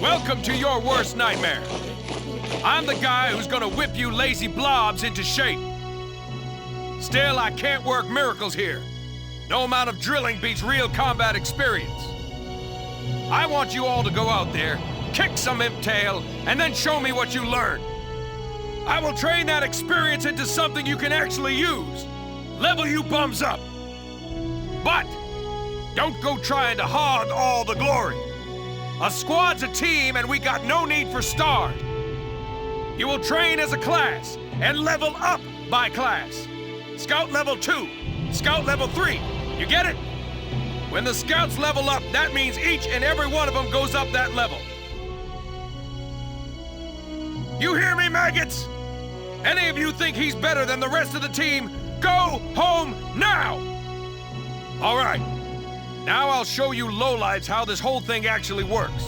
Welcome to your worst nightmare. I'm the guy who's gonna whip you lazy blobs into shape. Still, I can't work miracles here. No amount of drilling beats real combat experience. I want you all to go out there, kick some imp tail, and then show me what you learned. I will train that experience into something you can actually use. Level you bums up. But don't go trying to hog all the glory. A squad's a team, and we got no need for stars. You will train as a class and level up by class. Scout level 2, Scout level 3. You get it? When the scouts level up, that means each and every one of them goes up that level. You hear me, maggots? Any of you think he's better than the rest of the team, go home now! All right. Now I'll show you lowlights how this whole thing actually works.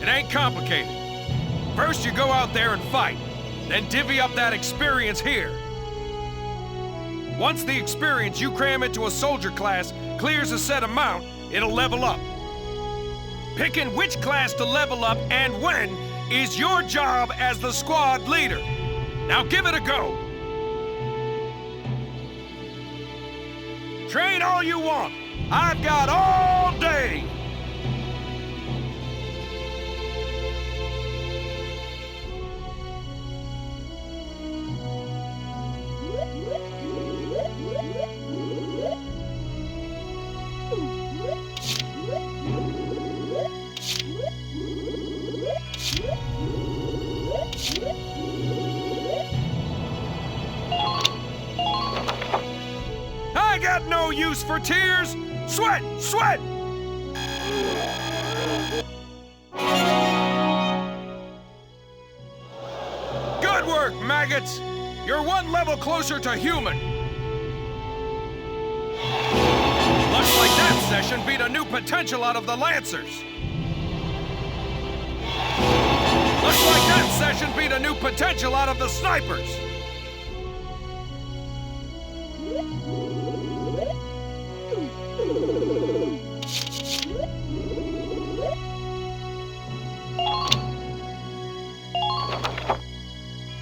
It ain't complicated. First you go out there and fight, then divvy up that experience here. Once the experience you cram into a soldier class clears a set amount, it'll level up. Picking which class to level up and when is your job as the squad leader. Now give it a go. Train all you want. I've got all day. I got no use for tears! Sweat! Sweat! Good work, maggots! You're one level closer to human. Looks like that session beat a new potential out of the Lancers. Looks like that session beat a new potential out of the Snipers.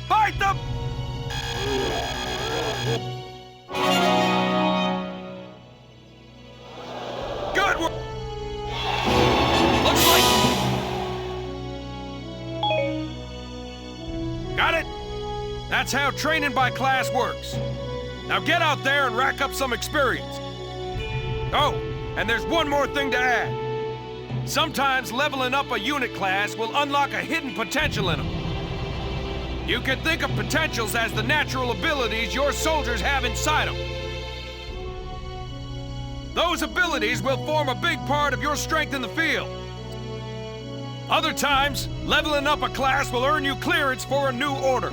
Fight them! Good work! Looks like... Got it? That's how training by class works. Now get out there and rack up some experience. Oh, and there's one more thing to add. Sometimes leveling up a unit class will unlock a hidden potential in them. You can think of potentials as the natural abilities your soldiers have inside them. Those abilities will form a big part of your strength in the field. Other times, leveling up a class will earn you clearance for a new order.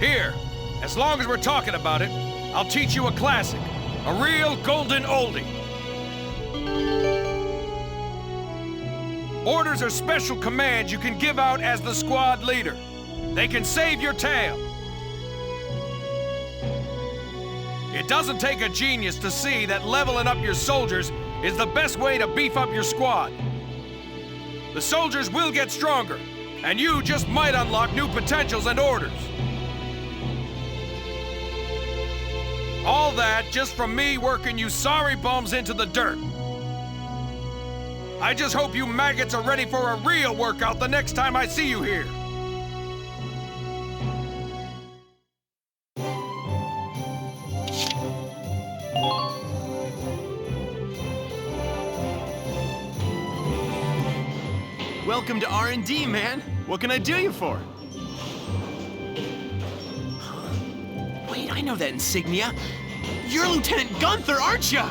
Here, as long as we're talking about it, I'll teach you a classic, a real golden oldie. Orders are special commands you can give out as the squad leader. They can save your tail. It doesn't take a genius to see that leveling up your soldiers is the best way to beef up your squad. The soldiers will get stronger, and you just might unlock new potentials and orders. All that just from me working you sorry bums into the dirt. I just hope you maggots are ready for a real workout the next time I see you here. Welcome to R&D, man. What can I do you for? Wait, I know that insignia. You're Lieutenant Gunther, aren't you?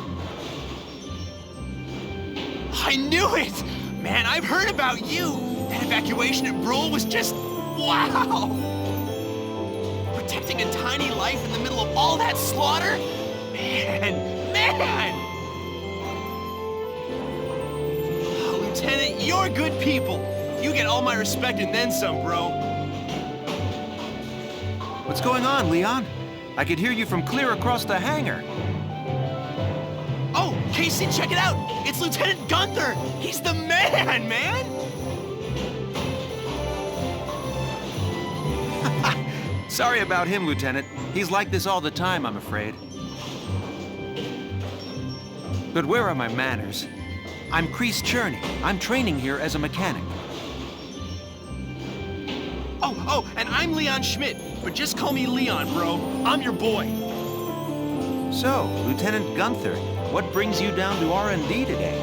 I knew it! Man, I've heard about you. That evacuation at Brule was just... wow! Protecting a tiny life in the middle of all that slaughter? Man! Oh, Lieutenant, you're good people. You get all my respect and then some, bro. What's going on, Leon? I could hear you from clear across the hangar. Oh, Casey, check it out! It's Lieutenant Gunther! He's the man, man! Sorry about him, Lieutenant. He's like this all the time, I'm afraid. But where are my manners? I'm Kreese Cherney. I'm training here as a mechanic. Oh, and I'm Leon Schmidt, but just call me Leon, bro. I'm your boy. So, Lieutenant Gunther, what brings you down to R&D today?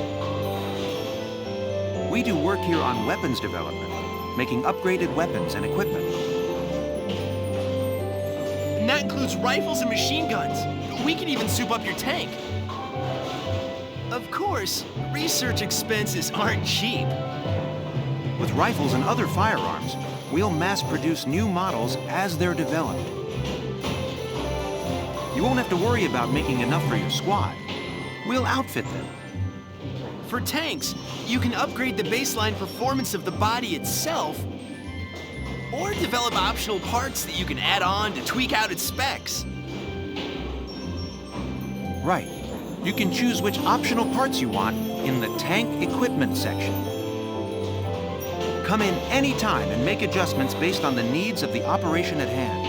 We do work here on weapons development, making upgraded weapons and equipment. And that includes rifles and machine guns. We can even soup up your tank. Of course, research expenses aren't cheap. With rifles and other firearms, we'll mass-produce new models as they're developed. You won't have to worry about making enough for your squad. We'll outfit them. For tanks, you can upgrade the baseline performance of the body itself, or develop optional parts that you can add on to tweak out its specs. Right. You can choose which optional parts you want in the tank equipment section. Come in any time and make adjustments based on the needs of the operation at hand.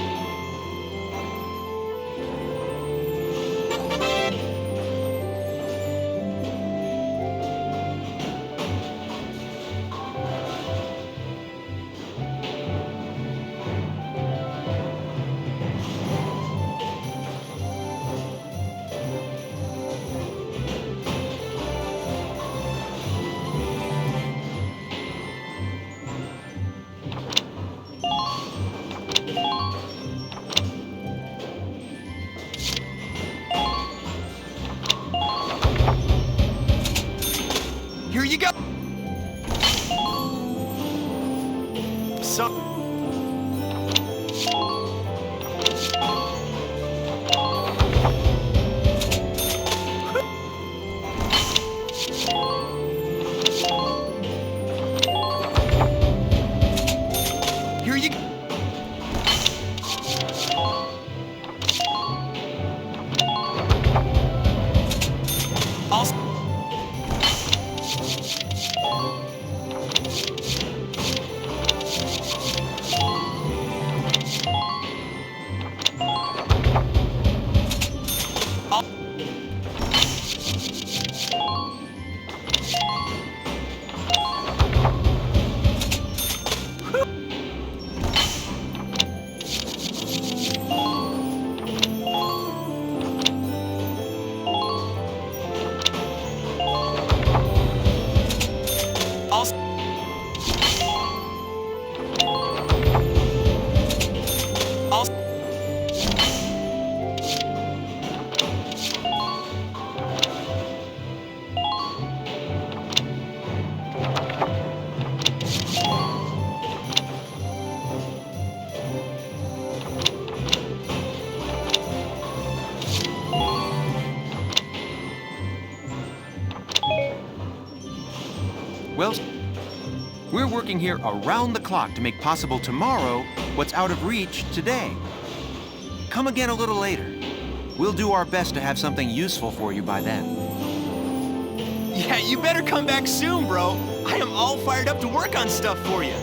Here you go! So... Here you go! Well, we're working here around the clock to make possible tomorrow what's out of reach today. Come again a little later. We'll do our best to have something useful for you by then. Yeah, you better come back soon, bro. I am all fired up to work on stuff for you.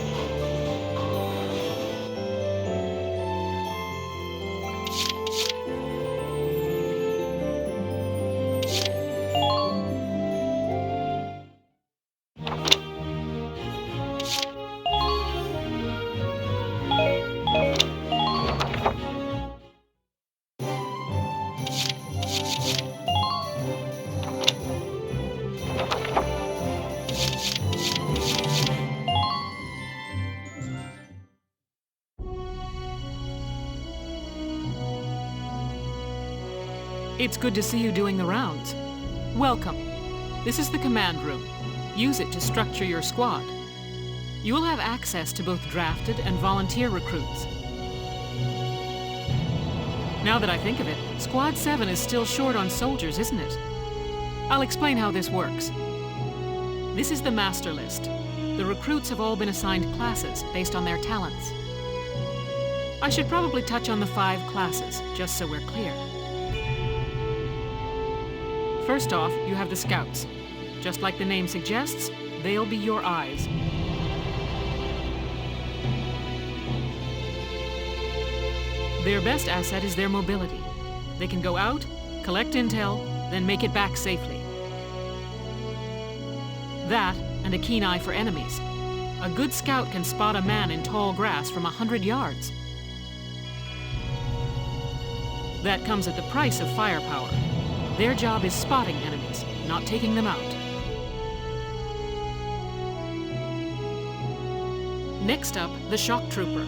It's good to see you doing the rounds. Welcome. This is the command room. Use it to structure your squad. You will have access to both drafted and volunteer recruits. Now that I think of it, Squad 7 is still short on soldiers, isn't it? I'll explain how this works. This is the master list. The recruits have all been assigned classes based on their talents. I should probably touch on the 5 classes, just so we're clear. First off, you have the Scouts. Just like the name suggests, they'll be your eyes. Their best asset is their mobility. They can go out, collect intel, then make it back safely. That, and a keen eye for enemies. A good scout can spot a man in tall grass from 100 yards. That comes at the price of firepower. Their job is spotting enemies, not taking them out. Next up, the shock trooper.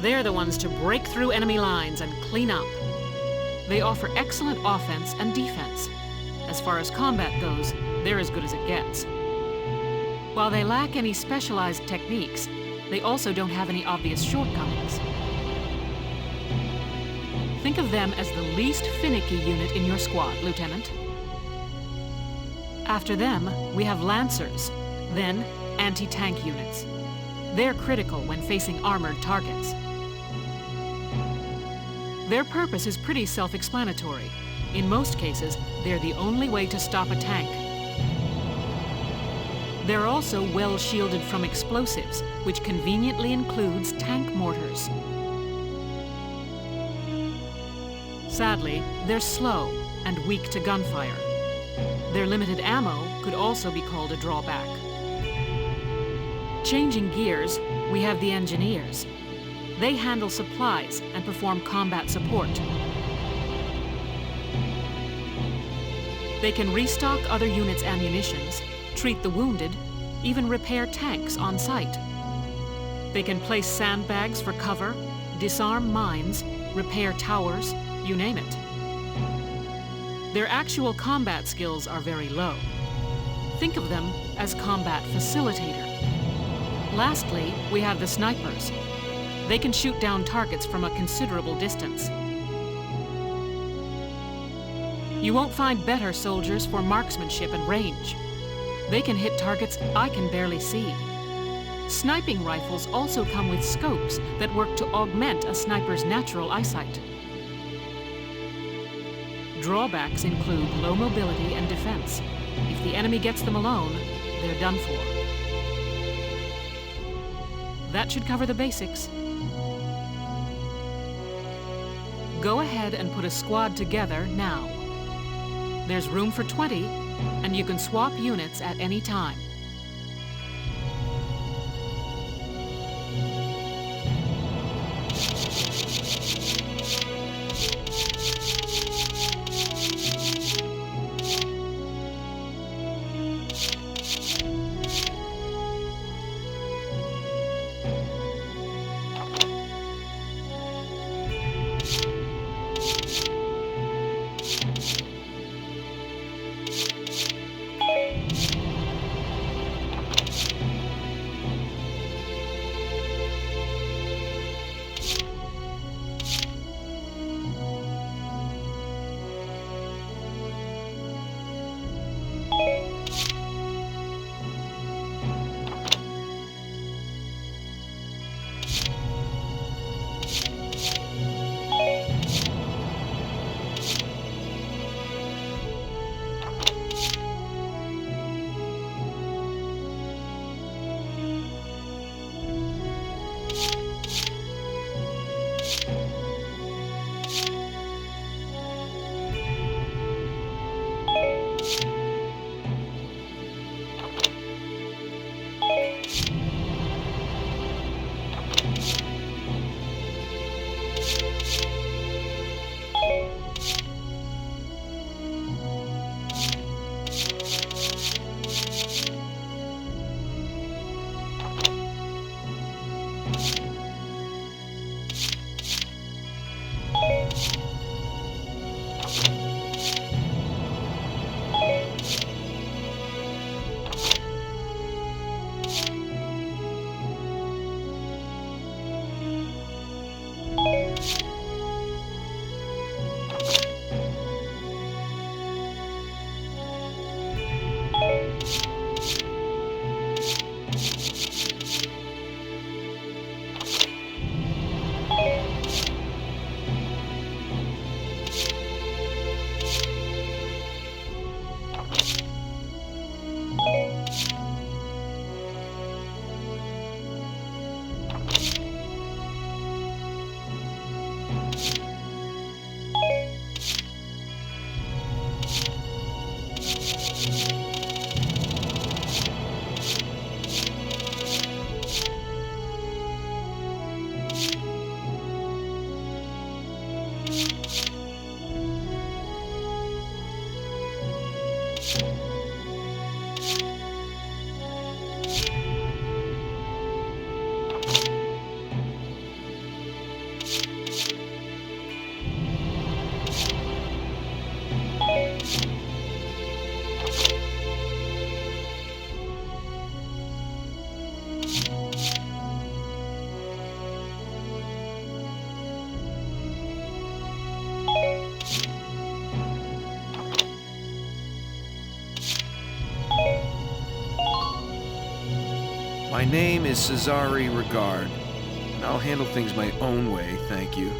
They're the ones to break through enemy lines and clean up. They offer excellent offense and defense. As far as combat goes, they're as good as it gets. While they lack any specialized techniques, they also don't have any obvious shortcomings. Think of them as the least finicky unit in your squad, Lieutenant. After them, we have Lancers, then anti-tank units. They're critical when facing armored targets. Their purpose is pretty self-explanatory. In most cases, they're the only way to stop a tank. They're also well shielded from explosives, which conveniently includes tank mortars. Sadly, they're slow and weak to gunfire. Their limited ammo could also be called a drawback. Changing gears, we have the Engineers. They handle supplies and perform combat support. They can restock other units' ammunitions, treat the wounded, even repair tanks on site. They can place sandbags for cover, disarm mines, repair towers, you name it. Their actual combat skills are very low. Think of them as combat facilitator. Lastly, we have the snipers. They can shoot down targets from a considerable distance. You won't find better soldiers for marksmanship and range. They can hit targets I can barely see. Sniping rifles also come with scopes that work to augment a sniper's natural eyesight. Drawbacks include low mobility and defense. If the enemy gets them alone, they're done for. That should cover the basics. Go ahead and put a squad together now. There's room for 20, and you can swap units at any time. My name is Cesare Regard, and I'll handle things my own way, thank you.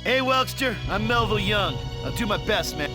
Hey, Welkster, I'm Melville Young. I'll do my best, man.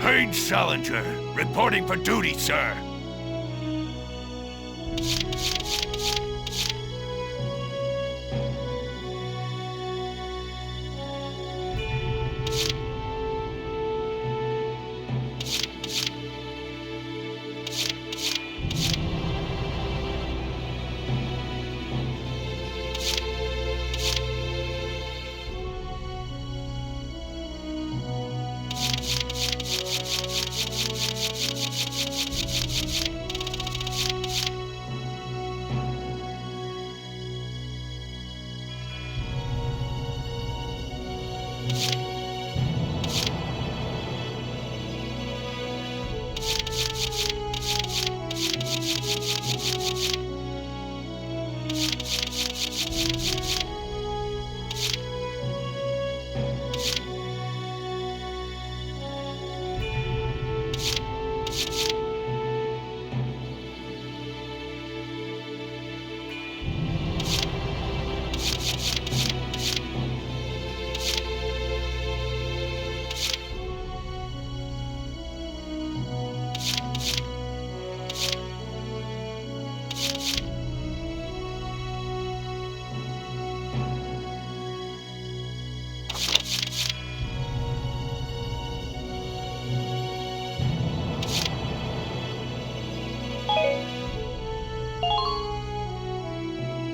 Haynes Salinger, reporting for duty, sir.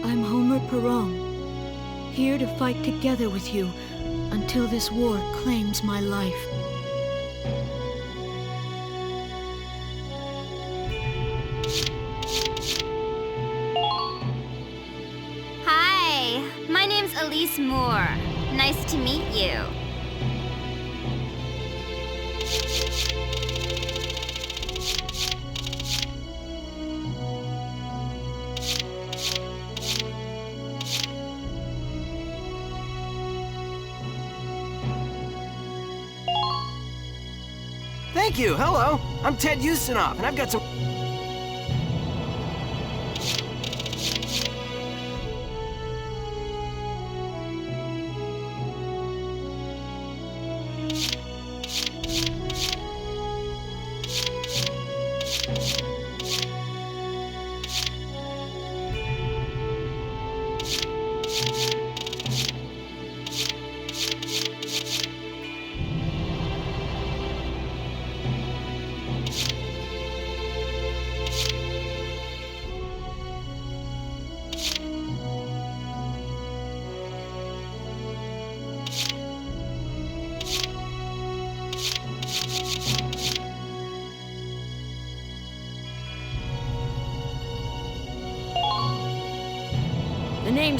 I'm Homer Perron, here to fight together with you until this war claims my life. Hi, my name's Elise Moore. Nice to meet you. Thank you. Hello. I'm Ted Ustinov, and I've got some...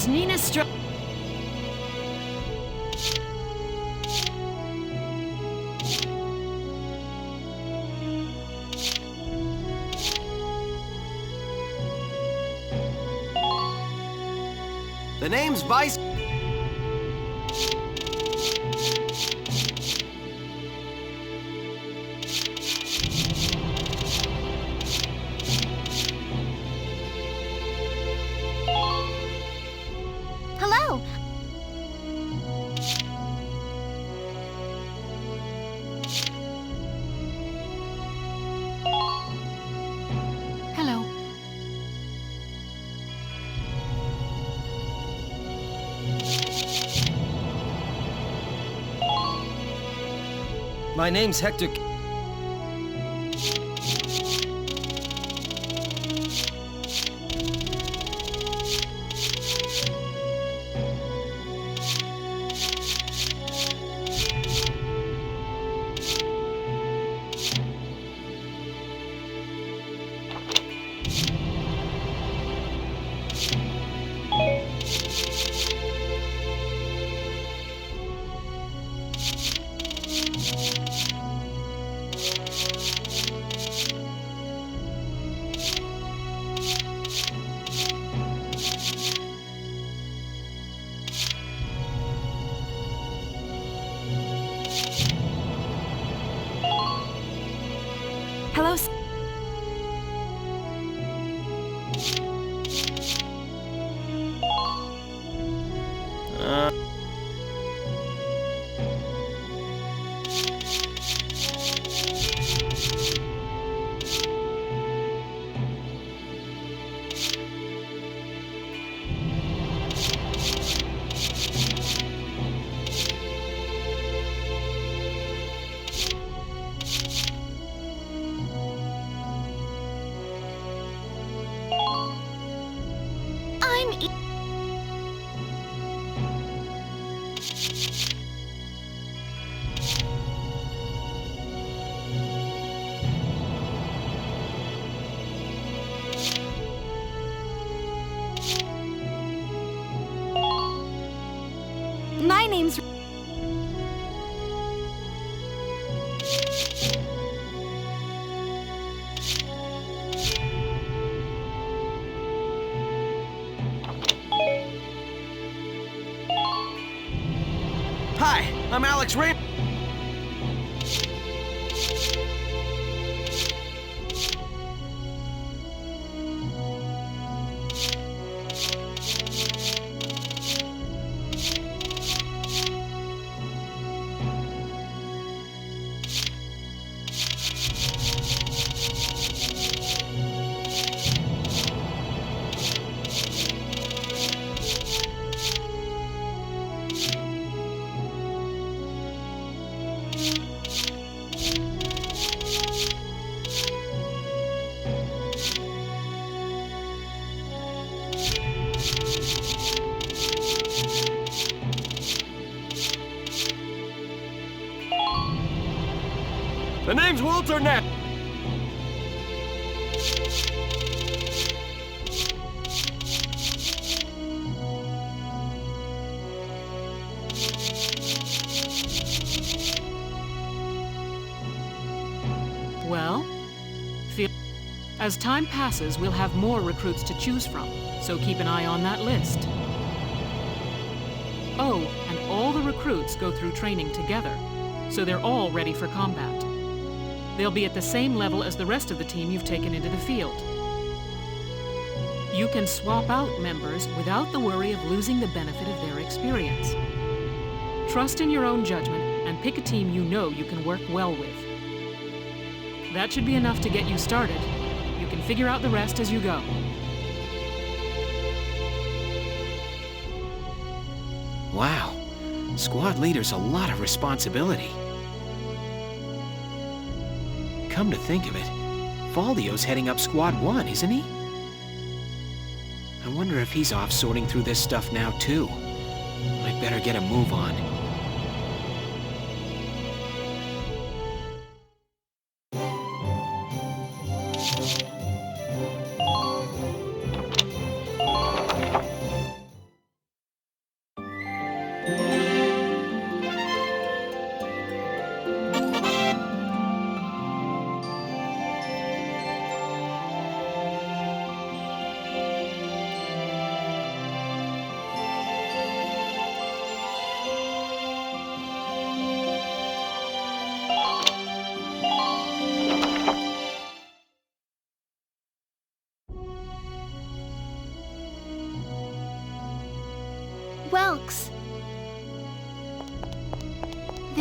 name's Nina The name's Vice... Hello. Hello. My name's Hector... Hello, my name's... Hi, I'm Alex Ray... The name's Walter Knapp. Well, as time passes, we'll have more recruits to choose from, so keep an eye on that list. Oh, and all the recruits go through training together, so they're all ready for combat. They'll be at the same level as the rest of the team you've taken into the field. You can swap out members without the worry of losing the benefit of their experience. Trust in your own judgment and pick a team you know you can work well with. That should be enough to get you started. You can figure out the rest as you go. Wow. Squad leader's a lot of responsibility. Come to think of it, Faldio's heading up Squad 1, isn't he? I wonder if he's off sorting through this stuff now, too. I'd better get a move on.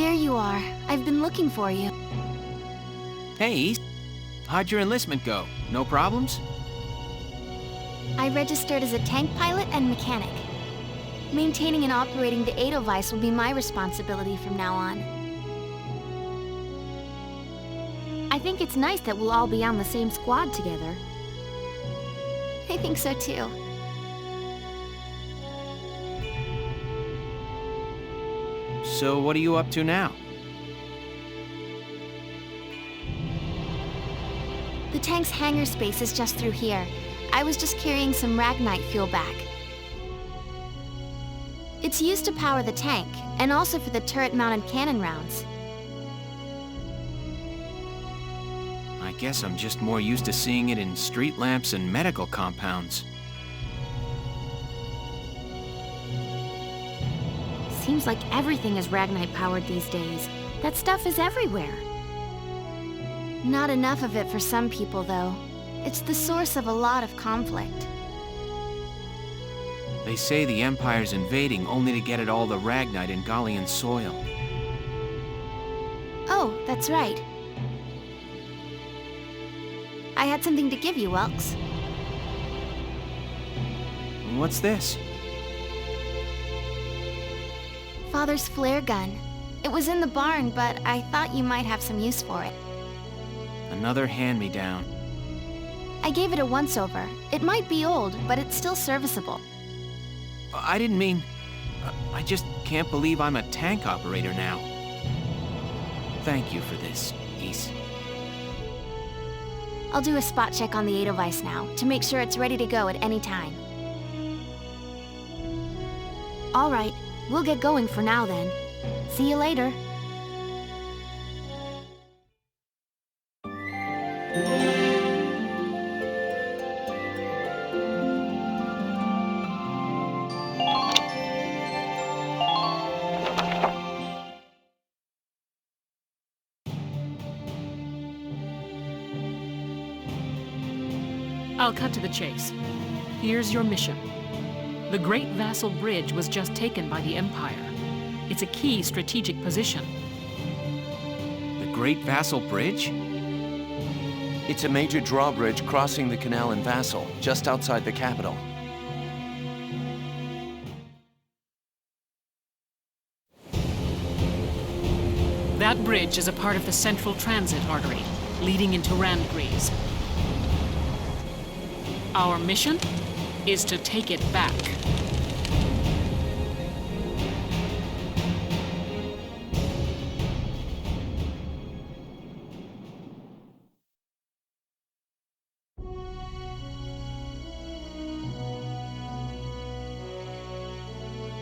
There you are. I've been looking for you. Hey, East. How'd your enlistment go? No problems? I registered as a tank pilot and mechanic. Maintaining and operating the Edelweiss will be my responsibility from now on. I think it's nice that we'll all be on the same squad together. I think so too. So what are you up to now? The tank's hangar space is just through here. I was just carrying some Ragnite fuel back. It's used to power the tank, and also for the turret-mounted cannon rounds. I guess I'm just more used to seeing it in street lamps and medical compounds. Seems like everything is Ragnite powered these days. That stuff is everywhere. Not enough of it for some people, though. It's the source of a lot of conflict. They say the Empire's invading only to get at all the Ragnite in Gallian soil. Oh, that's right. I had something to give you, Welks. What's this? Father's flare gun. It was in the barn, but I thought you might have some use for it. Another hand-me-down. I gave it a once-over. It might be old, but it's still serviceable. I didn't mean... I just can't believe I'm a tank operator now. Thank you for this, Ys. I'll do a spot check on the Edelweiss now, to make sure it's ready to go at any time. All right, we'll get going for now then. See you later. I'll cut to the chase. Here's your mission. The Great Vassal Bridge was just taken by the Empire. It's a key strategic position. The Great Vassal Bridge? It's a major drawbridge crossing the canal in Vassal, just outside the capital. That bridge is a part of the central transit artery, leading into Randgries. Our mission is to take it back.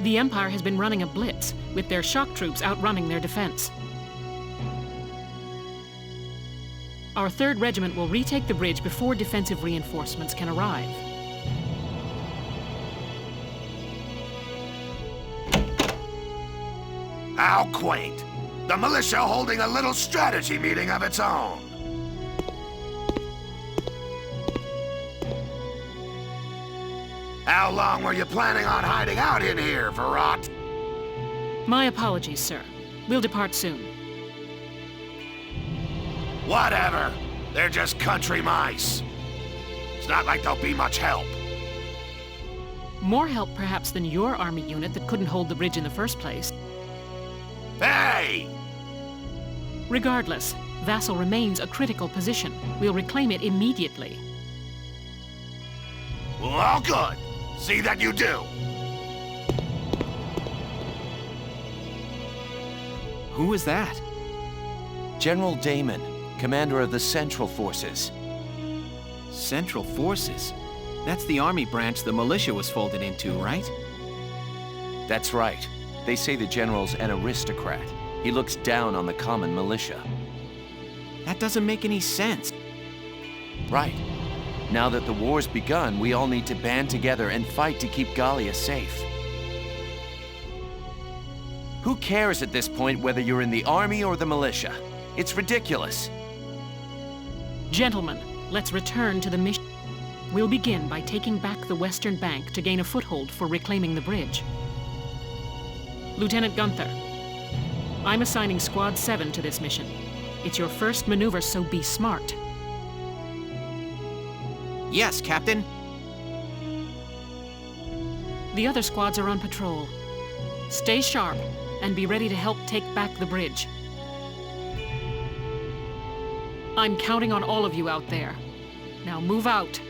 The Empire has been running a blitz, with their shock troops outrunning their defense. Our 3rd Regiment will retake the bridge before defensive reinforcements can arrive. How quaint. The militia holding a little strategy meeting of its own. How long were you planning on hiding out in here, Verrot? My apologies, sir. We'll depart soon. Whatever. They're just country mice. It's not like they'll be much help. More help, perhaps, than your army unit that couldn't hold the bridge in the first place. Hey! Regardless, Vassal remains a critical position. We'll reclaim it immediately. Well, good. See that you do. Who was that? General Damon, commander of the Central Forces. Central Forces? That's the army branch the militia was folded into, right? That's right. They say the general's an aristocrat. He looks down on the common militia. That doesn't make any sense. Right. Now that the war's begun, we all need to band together and fight to keep Gallia safe. Who cares at this point whether you're in the army or the militia? It's ridiculous. Gentlemen, let's return to the mission. We'll begin by taking back the western bank to gain a foothold for reclaiming the bridge. Lieutenant Gunther, I'm assigning Squad 7 to this mission. It's your first maneuver, so be smart. Yes, Captain. The other squads are on patrol. Stay sharp and be ready to help take back the bridge. I'm counting on all of you out there. Now move out.